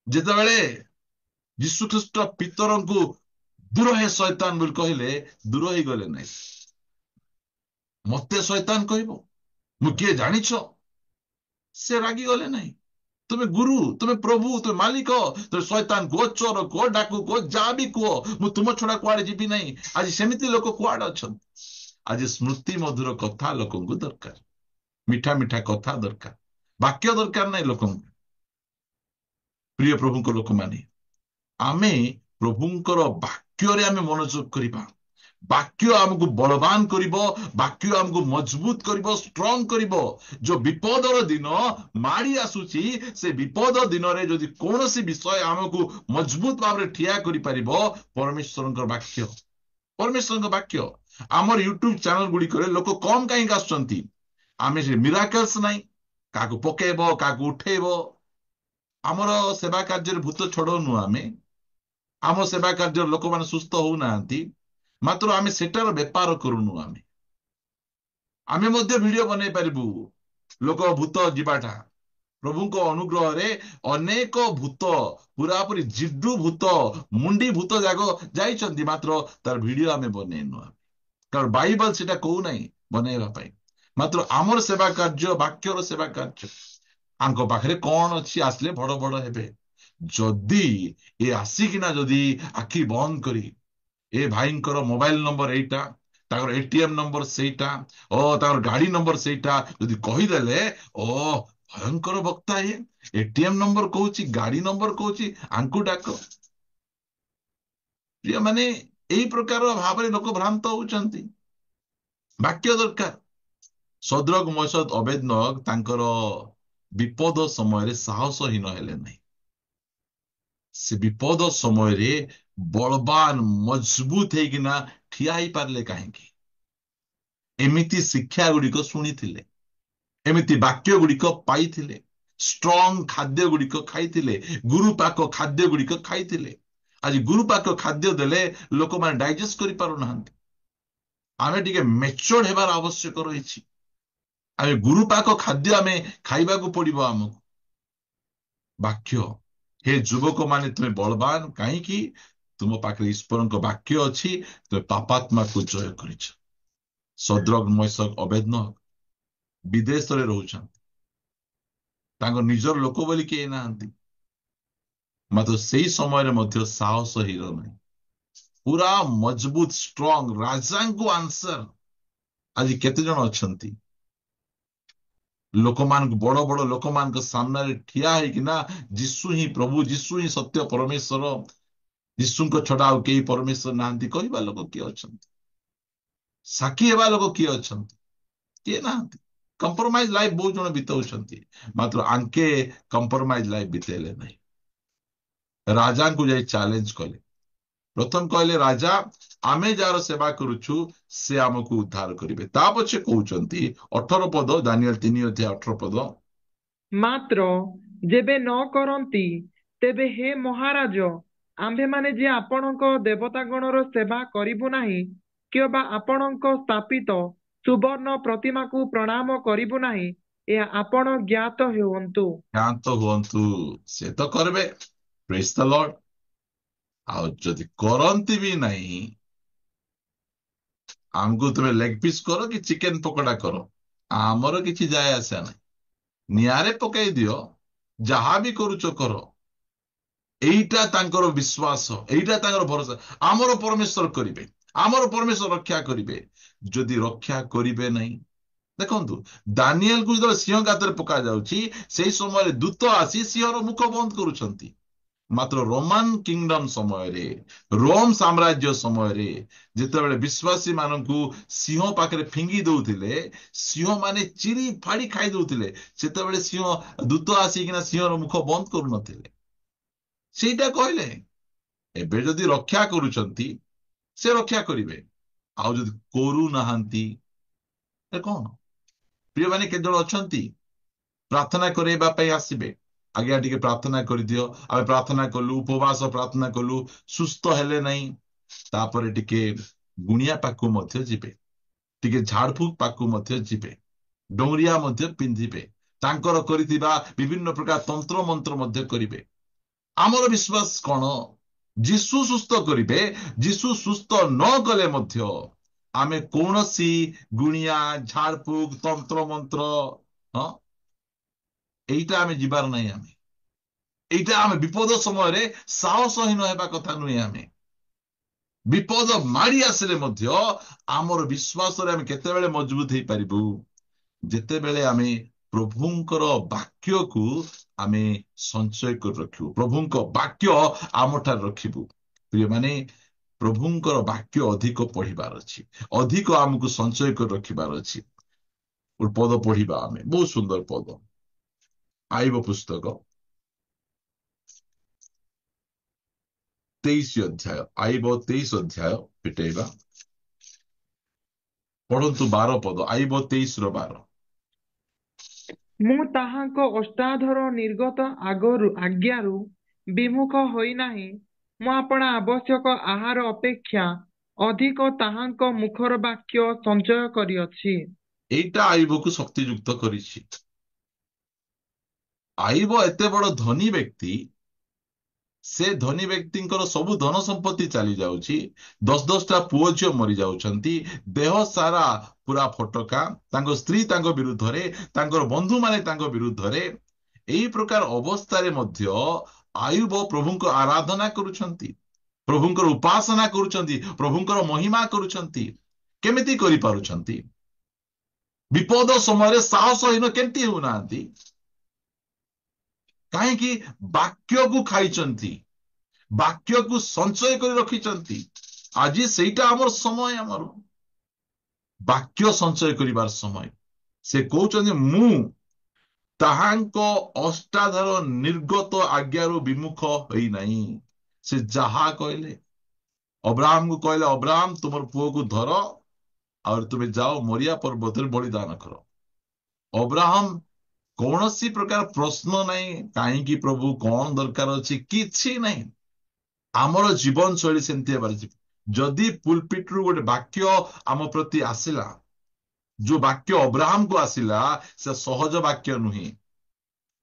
ଯେତେବେଳେ ଯୀଶୁ ଖ୍ରୀଷ୍ଟ ପିତରଙ୍କୁ ଦୂର ହେ ଶୈତାନ ବୋଲି କହିଲେ, ଦୂର ହେଇଗଲେ ନାହିଁ। ମତେ ଶୈତାନ କହିବ, ମୁଁ କିଏ ଜାଣିଛ? ସେ ରାଗିଗଲେ ନାହିଁ। ତୁମେ ଗୁରୁ, ତୁମେ ପ୍ରଭୁ, ତୁମେ ମାଲିକ, ତୁମେ ଶୈତାନ କୁହ, ଚୋର କୁହ, ଡାକୁ କୁହ, ଯାହା ବି କୁହ, ମୁଁ ତୁମ ଛଡା କୁଆଡେ ଯିବି ନାହିଁ। ଆଜି ସେମିତି ଲୋକ କୁଆଡେ ଅଛନ୍ତି? ଆଜି ସ୍ମୃତି ମଧୁର କଥା ଲୋକଙ୍କୁ ଦରକାର, ମିଠା ମିଠା କଥା ଦରକାର, ବାକ୍ୟ ଦରକାର ନାହିଁ ଲୋକଙ୍କୁ। ପ୍ରିୟ ପ୍ରଭୁଙ୍କ ଲୋକମାନେ, ଆମେ ପ୍ରଭୁଙ୍କର ବାକ୍ୟରେ ଆମେ ମନୋଯୋଗ କରିବା। ବାକ୍ୟ ଆମକୁ ବଳବାନ କରିବ, ବାକ୍ୟ ଆମକୁ ମଜବୁତ କରିବ, ଷ୍ଟ୍ରଙ୍ଗ କରିବ। ଯୋଉ ବିପଦର ଦିନ ମାଡି ଆସୁଛି, ସେ ବିପଦ ଦିନରେ ଯଦି କୌଣସି ବିଷୟ ଆମକୁ ମଜବୁତ ଭାବରେ ଠିଆ କରିପାରିବ, ପରମେଶ୍ୱରଙ୍କ ବାକ୍ୟ। ପରମେଶ୍ୱରଙ୍କ ବାକ୍ୟ। ଆମର ୟୁଟ୍ୟୁବ ଚ୍ୟାନେଲ ଗୁଡିକରେ ଲୋକ କମ କାହିଁକି ଆସୁଛନ୍ତି? ଆମେ ସେ ମିରାକଲ୍ସ ନାହିଁ, କାହାକୁ ପକେଇବ, କାହାକୁ ଉଠେଇବ। ଆମର ସେବା କାର୍ଯ୍ୟରେ ଭୂତ ଛଡଉନୁ ଆମେ, ଆମ ସେବା କାର୍ଯ୍ୟରେ ଲୋକମାନେ ସୁସ୍ଥ ହଉନାହାନ୍ତି, ମାତ୍ର ଆମେ ସେଟାର ବେପାର କରୁନୁ। ଆମେ ମଧ୍ୟ ଭିଡିଓ ବନେଇ ପାରିବୁ ଲୋକ ଭୂତ ଯିବାଟା। ପ୍ରଭୁଙ୍କ ଅନୁଗ୍ରହରେ ଅନେକ ଭୂତ, ପୁରାପୁରି ଜିଡୁ ଭୂତ, ମୁଣ୍ଡି ଭୂତ ଯାକ ଯାଇଛନ୍ତି, ମାତ୍ର ତାର ଭିଡିଓ ଆମେ ବନେଇନୁ। କାରଣ ବାଇବଲ ସେଟା କହୁନାହିଁ ବନେଇବା ପାଇଁ। ମାତ୍ର ଆମର ସେବା କାର୍ଯ୍ୟ, ବାକ୍ୟର ସେବା କାର୍ଯ୍ୟ। ଆଙ୍କ ପାଖରେ କଣ ଅଛି? ଆସିଲେ ବଡ ବଡ ହେବେ। ଯଦି ଏ ଆସିକିନା ଯଦି ଆଖି ବନ୍ଦ କରି, ଏ ଭାଇଙ୍କର ମୋବାଇଲ ନମ୍ବର ଏଇଟା, ତାଙ୍କର ଏଟିଏମ୍ ନମ୍ବର ସେଇଟା, ଓ ତାଙ୍କର ଗାଡି ନମ୍ବର ସେଇଟା ଯଦି କହିଦେଲେ, ଓ ଭୟଙ୍କର ବକ୍ତା, ଇଏ ଏଟିଏମ୍ ନମ୍ବର କହୁଛି, ଗାଡି ନମ୍ବର କହୁଛି, ଆଙ୍କୁ ଡାକ। ପ୍ରିୟମାନେ, ଏଇ ପ୍ରକାର ଭାବରେ ଲୋକ ଭ୍ରାନ୍ତ ହଉଛନ୍ତି। ବାକ୍ୟ ଦରକାର। ସଦ୍ରକ, ମୈସଦ, ଅବେଦନଗ ତାଙ୍କର ବିପଦ ସମୟରେ ସାହସହୀନ ହେଲେ ନାହିଁ। ସେ ବିପଦ ସମୟରେ ବଳବାନ ମଜବୁତ ହେଇକିନା ଠିଆ ହେଇପାରିଲେ କାହିଁକି? ଏମିତି ଶିକ୍ଷା ଗୁଡିକ ଶୁଣିଥିଲେ, ଏମିତି ବାକ୍ୟ ଗୁଡିକ ପାଇଥିଲେ, ଷ୍ଟ୍ରଙ୍ଗ ଖାଦ୍ୟ ଗୁଡିକ ଖାଇଥିଲେ, ଗୁରୁପାକ ଖାଦ୍ୟ ଗୁଡିକ ଖାଇଥିଲେ। ଆଜି ଗୁରୁପାକ ଖାଦ୍ୟ ଦେଲେ ଲୋକମାନେ ଡାଇଜେଷ୍ଟ କରିପାରୁନାହାନ୍ତି। ଆମେ ଟିକେ ମେଚୁର୍ଡ ହେବାର ଆବଶ୍ୟକ ରହିଛି। ଆମେ ଗୁରୁପାକ ଖାଦ୍ୟ ଆମେ ଖାଇବାକୁ ପଡିବ ଆମକୁ। ବାକ୍ୟ। ହେ ଯୁବକ ମାନେ, ତୁମେ ବଳବାନ କାହିଁକି? ତୁମ ପାଖରେ ଈଶ୍ୱରଙ୍କ ବାକ୍ୟ ଅଛି, ତୁମେ ପାପାତ୍ମାକୁ ଜୟ କରିଛ। ସଦ୍ରକ, ମୈସକ, ଅବେଦନଗ ବିଦେଶରେ ରହୁଛନ୍ତି, ତାଙ୍କ ନିଜର ଲୋକ ବୋଲି କେହି ନାହାନ୍ତି, ମାତ୍ର ସେଇ ସମୟରେ ମଧ୍ୟ ସାହସ ହିର ନାହିଁ, ପୁରା ମଜବୁତ ଷ୍ଟ୍ରଙ୍ଗ ରାଜାଙ୍କୁ ଆନ୍ସର। ଆଜି କେତେ ଜଣ ଅଛନ୍ତି ଲୋକମାନଙ୍କୁ, ବଡ ବଡ ଲୋକମାନଙ୍କ ସାମ୍ନାରେ ଠିଆ ହେଇକିନା ଯୀଶୁ ହିଁ ପ୍ରଭୁ, ଯୀଶୁ ହିଁ ସତ୍ୟ ପରମେଶ୍ୱର, ଯୀଶୁଙ୍କ ଛଡା ଆଉ କେହି ପରମେଶ୍ୱର ନାହାନ୍ତି କହିବା ଲୋକ କିଏ ଅଛନ୍ତି? ସାକ୍ଷୀ ହେବା ଲୋକ କିଏ ଅଛନ୍ତି? କିଏ ନାହାନ୍ତି। କମ୍ପ୍ରମାଇଜ ଲାଇଫ ବହୁତ ଜଣ ବିତଉଛନ୍ତି, ମାତ୍ର ଆଙ୍କେ କମ୍ପ୍ରମାଇଜ ଲାଇଫ ବିତେଇଲେ ନାହିଁ। ରାଜାଙ୍କୁ ଯାଇ ଚ୍ୟାଲେଞ୍ଜ କଲେ। ପ୍ରଥମ କହିଲେ, ରାଜା, ଆମେ ଯାହାର ସେବା କରୁଛୁ ସେ ଆମକୁ ଉଦ୍ଧାର କରିବେ। ତା ପଛେ କହୁଛନ୍ତି 18 ପଦ, ଦାନିଏଲ 3:18। ମାତ୍ର ଯେବେ ନ କରନ୍ତି, ତେବେ ହେ ମହାରାଜ, ଆମ୍ଭେମାନେ ଯେ ଆପଣଙ୍କ ଦେବତାଗଣର ସେବା କରିବୁ ନାହିଁ, କିମ୍ବା ଆପଣଙ୍କ ସ୍ଥାପିତ ସୁବର୍ଣ୍ଣ ପ୍ରତିମାକୁ ପ୍ରଣାମ କରିବୁ ନାହିଁ, ଏହା ଆପଣ ଜ୍ଞାତ ହୁଅନ୍ତୁ। ଶାନ୍ତ ହୁଅନ୍ତୁ। ସେ ତ କରିବେ, ପ୍ରେଜ ଦ ଲର୍ଡ। ଆଉ ଯଦି କରନ୍ତି ବି ନାହିଁ, ଆମକୁ ତୁମେ ଲେଗ ପିସ୍ କର କି ଚିକେନ ପକୋଡା କର, ଆମର କିଛି ଯାଏ ଆସେ ନାହିଁ। ନିଆଁରେ ପକେଇ ଦିଅ, ଯାହା ବି କରୁଛ କର। ଏଇଟା ତାଙ୍କର ବିଶ୍ୱାସ, ଏଇଟା ତାଙ୍କର ଭରସା। ଆମର ପରମେଶ୍ୱର କରିବେ, ଆମର ପରମେଶ୍ୱର ରକ୍ଷା କରିବେ। ଯଦି ରକ୍ଷା କରିବେ ନାହିଁ, ଦେଖନ୍ତୁ ଦାନିଏଲକୁ ଯେତେବେଳେ ସିଂହ ଗାତରେ ପକାଯାଉଛି, ସେଇ ସମୟରେ ଦୂତ ଆସି ସିଂହର ମୁଖ ବନ୍ଦ କରୁଛନ୍ତି। ମାତ୍ର ରୋମାନ କିଙ୍ଗଡମ ସମୟରେ, ରୋମ ସାମ୍ରାଜ୍ୟ ସମୟରେ, ଯେତେବେଳେ ବିଶ୍ୱାସୀ ମାନଙ୍କୁ ସିଂହ ପାଖରେ ଫିଙ୍ଗି ଦଉଥିଲେ, ସିଂହ ମାନେ ଚିରି ଫାଡି ଖାଇ ଦଉଥିଲେ, ସେତେବେଳେ ଦୂତ ଆସିକିନା ସିଂହର ମୁଖ ବନ୍ଦ କରୁନଥିଲେ। ସେଇଟା କହିଲେ। ଏବେ ଯଦି ରକ୍ଷା କରୁଛନ୍ତି, ସେ ରକ୍ଷା କରିବେ। ଆଉ ଯଦି କରୁନାହାନ୍ତି କଣ? ପ୍ରିୟମାନେ କେତେ ଜଣ ଅଛନ୍ତି ପ୍ରାର୍ଥନା କରିବା ପାଇଁ ଆସିବେ, ଆଜ୍ଞା ଟିକେ ପ୍ରାର୍ଥନା କରିଦିଅ, ଆମେ ପ୍ରାର୍ଥନା କଲୁ, ଉପବାସ ପ୍ରାର୍ଥନା କଲୁ, ସୁସ୍ଥ ହେଲେ ନାହିଁ, ତାପରେ ଟିକେ ଗୁଣିଆ ପାଖକୁ ମଧ୍ୟ ଯିବେ, ଟିକେ ଝାଡଫୁକ ପାଖକୁ ମଧ୍ୟ ଯିବେ, ଡଙ୍ଗରିଆ ମଧ୍ୟ ପିନ୍ଧିବେ, ତାଙ୍କର କରିଥିବା ବିଭିନ୍ନ ପ୍ରକାର ତନ୍ତ୍ର ମନ୍ତ୍ର ମଧ୍ୟ କରିବେ। ଆମର ବିଶ୍ୱାସ କଣ? ଯୀଶୁ ସୁସ୍ଥ କରିବେ। ଯୀଶୁ ସୁସ୍ଥ ନ କଲେ ମଧ୍ୟ ଆମେ କୌଣସି ଗୁଣିଆ ଝାଡଫୁକ ତନ୍ତ୍ର ମନ୍ତ୍ର, ହଁ, এইটা ଆମେ ଯିବାର ନାହିଁ। এইଟା ଆମେ ବିପଦ ସମୟରେ ସାହସହୀନ ହେବା କଥା ନୁହେଁ। ଆମେ ବିପଦ ମାଡ଼ି ଆସିଲେ ମଧ୍ୟ ଆମର ବିଶ୍ୱାସରେ ଆମେ କେତେବେଳେ ମଜବୁତ ହେଇପାରିବୁ? ଯେତେବେଳେ ଆମେ ପ୍ରଭୁଙ୍କର ବାକ୍ୟକୁ ଆମେ ସଞ୍ଚୟ କରି ରଖିବୁ, ପ୍ରଭୁଙ୍କ ବାକ୍ୟ ଆମଠାରେ ରଖିବୁ। ପ୍ରିୟମାନେ, ପ୍ରଭୁଙ୍କର ବାକ୍ୟ ଅଧିକ ପଢିବାର ଅଛି, ଅଧିକ ଆମକୁ ସଞ୍ଚୟ କରି ରଖିବାର ଅଛି। ଗୋଟେ ପଦ ପଢିବା, ଆମେ ବହୁତ ସୁନ୍ଦର ପଦ, ଆଇବ ପୁସ୍ତକ 23 ଅଧ୍ୟାୟ, ଆଇବ 23 ଅଧ୍ୟାୟ ଫିଟେଇବା, ପଢନ୍ତୁ 12 ପଦ, ଆଇବ 23 ର 12। ମୁଁ ତାହାଙ୍କ ଅଷ୍ଟାଧର ନିର୍ଗତ ଆଜ୍ଞାରୁ ବିମୁଖ ହୋଇନାହିଁ। ମୁଁ ଆପଣା ଆବଶ୍ୟକ ଆହାର ଅପେକ୍ଷା ଅଧିକ ତାହାଙ୍କ ମୁଖର ବାକ୍ୟ ସଞ୍ଚୟ କରିଅଛି। এইটা ଆଇବକୁ ଶକ୍ତିଯୁକ୍ତ କରିଛି। ଆଇବ ଏତେ ବଡ ଧନୀ ବ୍ୟକ୍ତି, ସେ ଧନୀ ବ୍ୟକ୍ତିଙ୍କର ସବୁ ଧନ ସମ୍ପତ୍ତି ଚାଲି ଯାଉଛି, 10-10ଟା ପୁଅ ଝିଅ ମରି ଯାଉଛନ୍ତି, ଦେହ ସାରା ପୁରା ଫଟକା, ତାଙ୍କ ସ୍ତ୍ରୀ ତାଙ୍କ ବିରୁଦ୍ଧରେ, ତାଙ୍କର ବନ୍ଧୁମାନେ ତାଙ୍କ ବିରୁଦ୍ଧରେ। ଏହି ପ୍ରକାର ଅବସ୍ଥାରେ ମଧ୍ୟ ଆୟୁବ ପ୍ରଭୁଙ୍କ ଆରାଧନା କରୁଛନ୍ତି, ପ୍ରଭୁଙ୍କର ଉପାସନା କରୁଛନ୍ତି, ପ୍ରଭୁଙ୍କର ମହିମା କରୁଛନ୍ତି। କେମିତି କରିପାରୁଛନ୍ତି? ବିପଦ ସମୟରେ ସାହସହୀନ କେମିତି ହେଉନାହାନ୍ତି? କାହିଁକି? ବାକ୍ୟକୁ ଖାଇଛନ୍ତି, ବାକ୍ୟକୁ ସଞ୍ଚୟ କରି ରଖିଛନ୍ତି। ଆଜି ସେଇଟା ଆମର ସମୟ, ଆମର ବାକ୍ୟ ସଞ୍ଚୟ କରିବାର ସମୟ। ସେ କହୁଛନ୍ତି, ମୁଁ ତାହାଙ୍କ ଅଷ୍ଟାଧର ନିର୍ଗତ ଆଜ୍ଞାରୁ ବିମୁଖ ହୋଇନାହିଁ। ସେ ଯାହା କହିଲେ, ଅବ୍ରାହମକୁ କହିଲେ, ଅବ୍ରାହମ ତୁମର ପୁଅକୁ ଧର ଆଉ ତୁମେ ଯାଅ ମୋରିଆ ପର୍ବତରେ ବଳିଦାନ କର। ଅବ୍ରାହମ କୌଣସି ପ୍ରକାର ପ୍ରଶ୍ନ ନାହିଁ, କାହିଁକି ପ୍ରଭୁ, କଣ ଦରକାର ଅଛି, କିଛି ନାହିଁ। ଆମର ଜୀବନ ଶୈଳୀ ସେମିତି ହେବାର ଅଛି। ଯଦି ପୁଲପିଟରୁ ଗୋଟେ ବାକ୍ୟ ଆମ ପ୍ରତି ଆସିଲା, ଯୋଉ ବାକ୍ୟ ଅବ୍ରାହମକୁ ଆସିଲା, ସେ ସହଜ ବାକ୍ୟ ନୁହେଁ,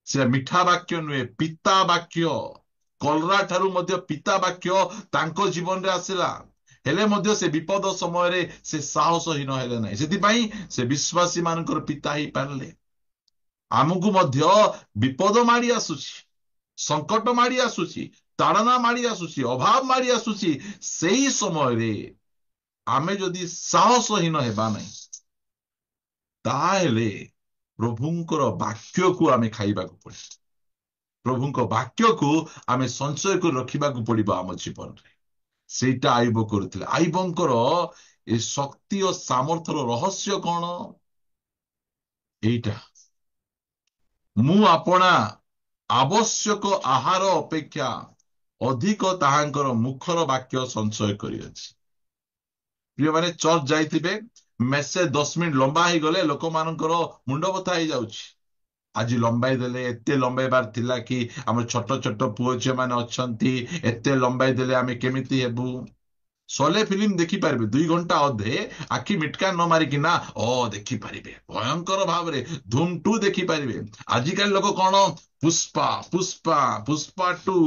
ସେ ମିଠା ବାକ୍ୟ ନୁହେଁ, ପିତା ବାକ୍ୟ, କଲରା ଠାରୁ ମଧ୍ୟ ପିତା ବାକ୍ୟ ତାଙ୍କ ଜୀବନରେ ଆସିଲା। ହେଲେ ମଧ୍ୟ ସେ ବିପଦ ସମୟରେ ସେ ସାହସହୀନ ହେଲେ ନାହିଁ, ସେଥିପାଇଁ ସେ ବିଶ୍ୱାସୀ ମାନଙ୍କର ପିତା ହେଇପାରିଲେ। ଆମକୁ ମଧ୍ୟ ବିପଦ ମାଡ଼ି ଆସୁଛି, ସଙ୍କଟ ମାଡ଼ି ଆସୁଛି, ତାଡ଼ନା ମାଡ଼ି ଆସୁଛି, ଅଭାବ ମାଡ଼ି ଆସୁଛି। ସେହି ସମୟରେ ଆମେ ଯଦି ସାହସହୀନ ହେବା ନାହିଁ, ତାହେଲେ ପ୍ରଭୁଙ୍କର ବାକ୍ୟକୁ ଆମେ ଖାଇବାକୁ ପଡିବ, ପ୍ରଭୁଙ୍କ ବାକ୍ୟକୁ ଆମେ ସଞ୍ଚୟ କରି ରଖିବାକୁ ପଡିବ ଆମ ଜୀବନରେ। ସେଇଟା ଆୟୁବ କରୁଥିଲେ। ଆୟୁବଙ୍କର ଏ ଶକ୍ତି ଓ ସାମର୍ଥ୍ୟର ରହସ୍ୟ କଣ? ଏଇଟା, ମୁଁ ଆପଣା ଆବଶ୍ୟକ ଆହାର ଅପେକ୍ଷା ଅଧିକ ତାହାଙ୍କର ମୁଖର ବାକ୍ୟ ସଞ୍ଚୟ କରିଅଛି। ପ୍ରିୟମାନେ, ଚର୍ଚ୍ଚ ଯାଇଥିବେ, ମେସେଜ 10 ମିନିଟ ଲମ୍ବା ହେଇଗଲେ ଲୋକମାନଙ୍କର ମୁଣ୍ଡ ବଥା ହେଇଯାଉଛି। ଆଜି ଲମ୍ବାଇ ଦେଲେ, ଏତେ ଲମ୍ବାଇବାର ଥିଲା କି? ଆମର ଛୋଟ ଛୋଟ ପୁଅ ଝିଅ ମାନେ ଅଛନ୍ତି, ଏତେ ଲମ୍ବାଇ ଦେଲେ ଆମେ କେମିତି ହେବୁ? ସଲେ ଫିଲ୍ମ ଦେଖିପାରିବେ, 2 ଘଣ୍ଟା ଅଧେ ଆଖି ମିଟକା ନ ମାରିକିନା ଦେଖିପାରିବେ ଭୟଙ୍କର ଭାବରେ। ଧୂମ 2 ଦେଖିପାରିବେ। ଆଜିକାଲି ଲୋକ କଣ, ପୁଷ୍ପା ପୁଷ୍ପା ପୁଷ୍ପା 2।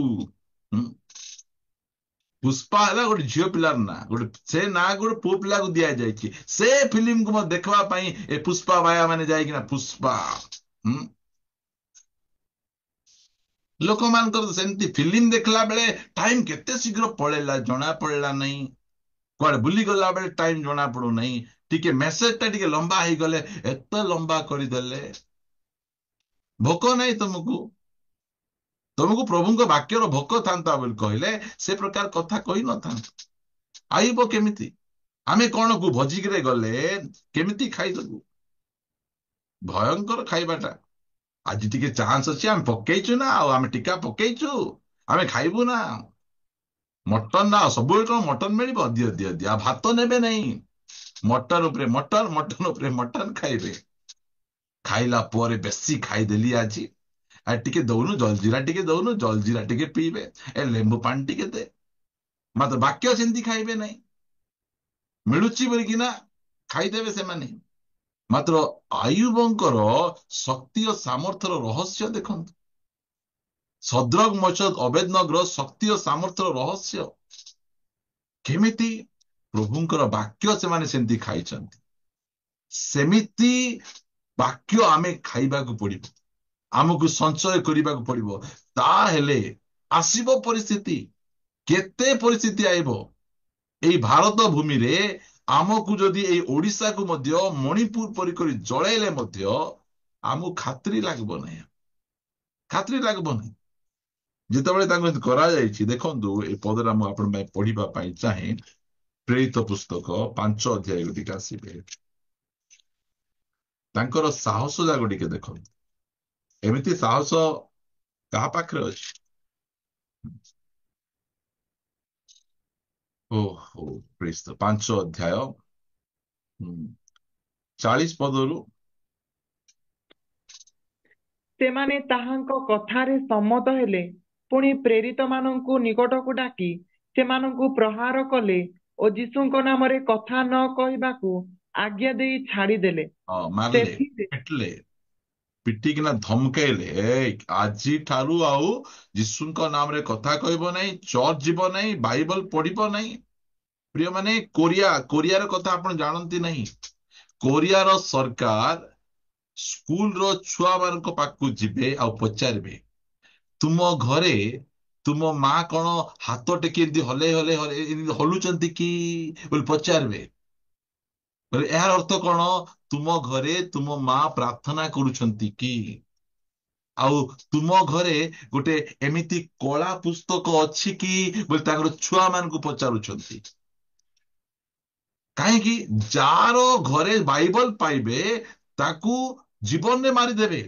ପୁଷ୍ପା ହେଲା ଗୋଟେ ଝିଅ ପିଲାର ନାଁ, ସେ ନାଁ ଗୋଟେ ପୁଅ ପିଲାକୁ ଦିଆଯାଇଛି। ସେ ଫିଲ୍ମକୁ ଦେଖିବା ପାଇଁ ଏ ପୁଷ୍ପା ବାୟା ମାନେ ଯାଇକିନା ପୁଷ୍ପା। ଲୋକମାନଙ୍କର ସେମିତି ଫିଲ୍ମ ଦେଖିଲା ବେଳେ ଟାଇମ କେତେ ଶୀଘ୍ର ପଳେଇଲା ଜଣା ପଡିଲା ନାହିଁ, କୁଆଡେ ବୁଲିଗଲା ବେଳେ ଟାଇମ ଜଣା ପଡୁନାହିଁ। ଟିକେ ମେସେଜ ଟା ଟିକେ ଲମ୍ବା ହେଇଗଲେ ଏତେ ଲମ୍ବା କରିଦେଲେ। ଭୋକ ନାହିଁ ତୁମକୁ, ତୁମକୁ ପ୍ରଭୁଙ୍କ ବାକ୍ୟର ଭୋକ ଥାନ୍ତା ବୋଲି କହିଲେ ସେ ପ୍ରକାର କଥା କହିନଥାନ୍ତା। ଆଇବ କେମିତି? ଆମେ କଣକୁ ଭୋଜିରେ ଗଲେ କେମିତି ଖାଇଦବୁ? ଭୟଙ୍କର ଖାଇବାଟା। ଆଜି ଟିକେ ଚାନ୍ସ ଅଛି, ଆମେ ପକେଇଛୁ ନା, ଆଉ ଆମେ ଟିକା ପକେଇଛୁ, ଆମେ ଖାଇବୁ ନା। ମଟନ ନା ସବୁବେଳେ କଣ ମଟନ ମିଳିବ? ଦିଅ ଦିଅ ଦିଅ। ଆଉ ଭାତ ନେବେ ନାହିଁ, ମଟନ ଉପରେ ମଟନ, ମଟନ ଉପରେ ମଟନ ଖାଇବେ। ଖାଇଲା ପରେ ବେଶୀ ଖାଇଦେଲି ଆଜି, ଆଉ ଟିକେ ଦଉନୁ ଜଲଜିରା, ଟିକେ ଦଉନୁ ଜଲଜିରା, ଟିକେ ପିଇବେ, ଏ ଲେମ୍ବୁ ପାଣି ଟିକେ ଦେ। ମାତ୍ର ବାକ୍ୟ ସେମିତି ଖାଇବେ ନାହିଁ, ମିଳୁଛି ବୋଲିକିନା ଖାଇଦେବେ ସେମାନେ। ମାତ୍ର ଆୟୁବଙ୍କର ଶକ୍ତି ଓ ସାମର୍ଥ୍ୟର ରହସ୍ୟ ଦେଖନ୍ତୁ। ସଦ୍ରକ୍ ମେଶକ୍ ଅବେଦନଗୋର ଶକ୍ତି ଓ ସାମର୍ଥ୍ୟର ରହସ୍ୟ କେମିତି? ପ୍ରଭୁଙ୍କର ବାକ୍ୟ ସେମାନେ ସେମିତି ଖାଇଛନ୍ତି। ସେମିତି ବାକ୍ୟ ଆମେ ଖାଇବାକୁ ପଡିବ, ଆମକୁ ସଞ୍ଚୟ କରିବାକୁ ପଡିବ। ତାହେଲେ ଆସିବ ପରିସ୍ଥିତି, କେତେ ପରିସ୍ଥିତି ଆଇବ ଏଇ ଭାରତ ଭୂମିରେ। ଆମକୁ ଯଦି ଏଇ ଓଡିଶାକୁ ମଧ୍ୟ ମଣିପୁର ପରି କରି ଜଳେଇଲେ ମଧ୍ୟ ଆମକୁ ଖାତିରି ଲାଗିବ ନାହିଁ, ଖାତିରି ଲାଗିବ ନାହିଁ। ଯେତେବେଳେ ତାଙ୍କୁ ଏମିତି କରାଯାଇଛି, ଦେଖନ୍ତୁ ଏ ପଦଟା ମୁଁ ଆପଣଙ୍କ ପାଇଁ ପଢିବା ପାଇଁ ଚାହେଁ। ପ୍ରେରିତ ପୁସ୍ତକ 5 ଅଧ୍ୟାୟ ଟିକେ ଆସିବେ। ତାଙ୍କର ସାହସ ଯାକ ଟିକେ ଦେଖନ୍ତୁ। ଏମିତି ସାହସ କାହା ପାଖରେ ଅଛି? ଓହୋ, 5 ଅଧ୍ୟାୟ 40 ପଦରୁ। ସେମାନେ ତାହାଙ୍କ କଥାରେ ସମ୍ମତ ହେଲେ। ପୁଣି ପ୍ରେରିତମାନଙ୍କୁ ନିକଟକୁ ଡାକି ସେମାନଙ୍କୁ ପ୍ରହାର କଲେ ଓ ଯୀଶୁଙ୍କ ନାମରେ କଥା ନ କହିବାକୁ ଆଜ୍ଞା ଦେଇ ଛାଡ଼ିଦେଲେ। ମାରିଲେ, ସେଥିରେ ପିଟିଲେ, ପିଟିକିନା ଧମକେଇଲେ, ଆଜି ଠାରୁ ଆଉ ଯୀଶୁଙ୍କ ନାମରେ କଥା କହିବ ନାହିଁ, ଚର୍ଚ୍ଚ ଯିବ ନାହିଁ, ବାଇବଲ ପଢିବ ନାହିଁ। ପ୍ରିୟମାନେ, କୋରିଆର କଥା ଆପଣ ଜାଣନ୍ତି ନାହିଁ। କୋରିଆର ସରକାର ସ୍କୁଲର ଛୁଆମାନଙ୍କ ପାଖକୁ ଯିବେ ଆଉ ପଚାରିବେ, ତୁମ ଘରେ ତୁମ ମା କଣ ହାତ ଟେକି ଏମିତି ହଲେଇ ହଲେଇ ହଲେଇ ଏମିତି ହଲୁଛନ୍ତି କି ବୋଲି ପଚାରିବେ। ଏହାର ଅର୍ଥ କଣ? ତୁମ ଘରେ ତୁମ ମା ପ୍ରାର୍ଥନା କରୁଛନ୍ତି କି? ଆଉ ତୁମ ଘରେ ଗୋଟେ ଏମିତି କଳା ପୁସ୍ତକ ଅଛି କି ବୋଲି ତାଙ୍କର ଛୁଆ ମାନଙ୍କୁ ପଚାରୁଛନ୍ତି। କାହିଁକି? ଯାର ଘରେ ବାଇବଲ ପାଇବେ ତାକୁ ଜୀବନରେ ମାରିଦେବେ,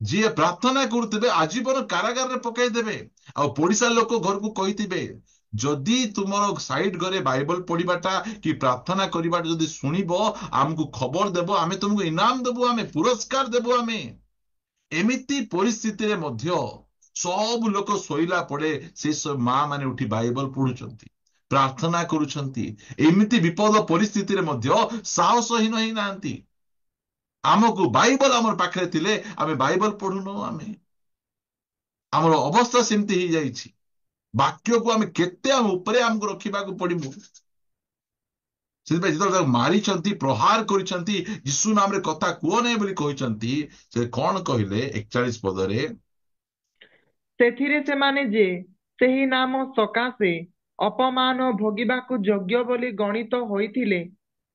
ଯିଏ ପ୍ରାର୍ଥନା କରୁଥିବେ ଆଜୀବନ କାରାଗାରରେ ପକାଇଦେବେ। ଆଉ ପଡିଶା ଲୋକ ଘରକୁ କହିଥିବେ, ଯଦି ତୁମର ସାଇଡ ଘରେ ବାଇବଲ ପଢିବାଟା କି ପ୍ରାର୍ଥନା କରିବାଟା ଯଦି ଶୁଣିବ, ଆମକୁ ଖବର ଦେବ, ଆମେ ତୁମକୁ ଇନାମ ଦେବୁ, ଆମେ ପୁରସ୍କାର ଦେବୁ। ଆମେ ଏମିତି ପରିସ୍ଥିତିରେ ମଧ୍ୟ ସବୁ ଲୋକ ଶୋଇଲା ପରେ ସେ ସବୁ ମା ମାନେ ଉଠି ବାଇବଲ ପଢୁଛନ୍ତି, ପ୍ରାର୍ଥନା କରୁଛନ୍ତି। ଏମିତି ବିପଦ ପରିସ୍ଥିତିରେ ମଧ୍ୟ ସାହସହୀନ ହେଇନାହାନ୍ତି। ଆମକୁ ବାଇବଲ ଆମର ପାଖରେ ଥିଲେ ଆମେ ବାଇବଲ ପଢୁନୁ। ଆମର ଅବସ୍ଥା ସେମିତି ହେଇଯାଇଛି। ବାକ୍ୟକୁ ଆମେ କେତେ ଉପରେ ଆମକୁ ରଖିବାକୁ ପଡିବ। ସେଥିପାଇଁ ଯେତେବେଳେ ତାକୁ ମାରିଛନ୍ତି, ପ୍ରହାର କରିଛନ୍ତି, ଯୀଶୁ ନାମରେ କଥା କୁହ ନାହିଁ ବୋଲି କହିଛନ୍ତି, ସେ କଣ କହିଲେ 41 ପଦରେ? ସେଥିରେ ସେମାନେ ଯେ ସେହି ନାମ ସକାଶେ ଅପମାନ ଭୋଗିବାକୁ ଯୋଗ୍ୟ ବୋଲି ଗଣିତ ହୋଇଥିଲେ,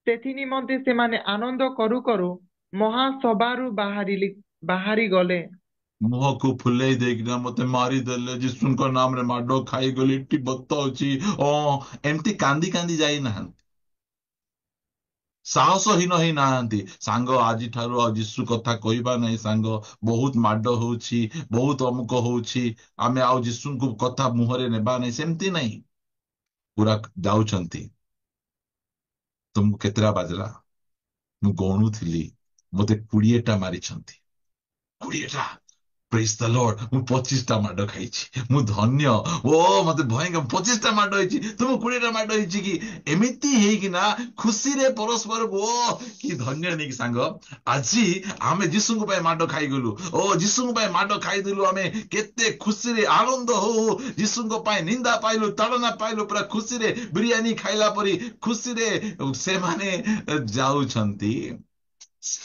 ସେଥି ନିମନ୍ତେ ସେମାନେ ଆନନ୍ଦ କରୁ କରୁ ମହାସଭାରୁ ବାହାରି ଗଲେ। ମୁହଁକୁ ଫୁଲେଇ ଦେଇକିନା ମତେ ମାରିଦେଲେ, ଯୀଶୁଙ୍କ ନାମରେ ମାଡ ଖାଇଗଲି, ଏଠି ବତ ଅଛି, ଏମିତି କାନ୍ଦି କାନ୍ଦି ଯାଇନାହାନ୍ତି, ସାହସହୀନ ହେଇନାହାନ୍ତି। ସାଙ୍ଗ ଆଜିଠାରୁ ଆଉ ଯୀଶୁ କଥା କହିବା ନାହିଁ ସାଙ୍ଗ, ବହୁତ ମାଡ ହଉଛି, ବହୁତ ଅମୁକ ହଉଛି, ଆମେ ଆଉ ଯୀଶୁଙ୍କୁ କଥା ମୁହଁରେ ନେବା ନାହିଁ, ସେମିତି ନାହିଁ। ପୁରା ଯାଉଛନ୍ତି। ତୁମକୁ କେତେଟା ବାଜିଲା? ମୁଁ ଗଣୁଥିଲି, ମତେ 20ଟା ମାରିଛନ୍ତି, 20ଟା। ପ୍ରେଜ ଦ ଲର୍ଡ। ମୁଁ 25ଟା ମାଡ ଖାଇଛି, ମୁଁ ଧନ୍ୟ। ମତେ ଭୟଙ୍କର 25ଟା ମାଡ ହେଇଛି, ତୁମକୁ 20ଟା ମାଡ ହେଇଛି କି? ଏମିତି ହେଇକିନା ଖୁସିରେ ପରସ୍ପରକୁ, କି ଧନ୍ୟ ନେଇକି ସାଙ୍ଗ, ଆଜି ଆମେ ଯୀଶୁଙ୍କ ପାଇଁ ମାଡ ଖାଇଗଲୁ, ଯୀଶୁଙ୍କ ପାଇଁ ମାଡ ଖାଇଦେଲୁ, ଆମେ କେତେ ଖୁସିରେ ଆନନ୍ଦ ହଉ, ଯୀଶୁଙ୍କ ପାଇଁ ନିନ୍ଦା ପାଇଲୁ, ତାଡନା ପାଇଲୁ, ପୁରା ଖୁସିରେ ବିରିୟାନୀ ଖାଇଲା ପରି ଖୁସିରେ ସେମାନେ ଯାଉଛନ୍ତି।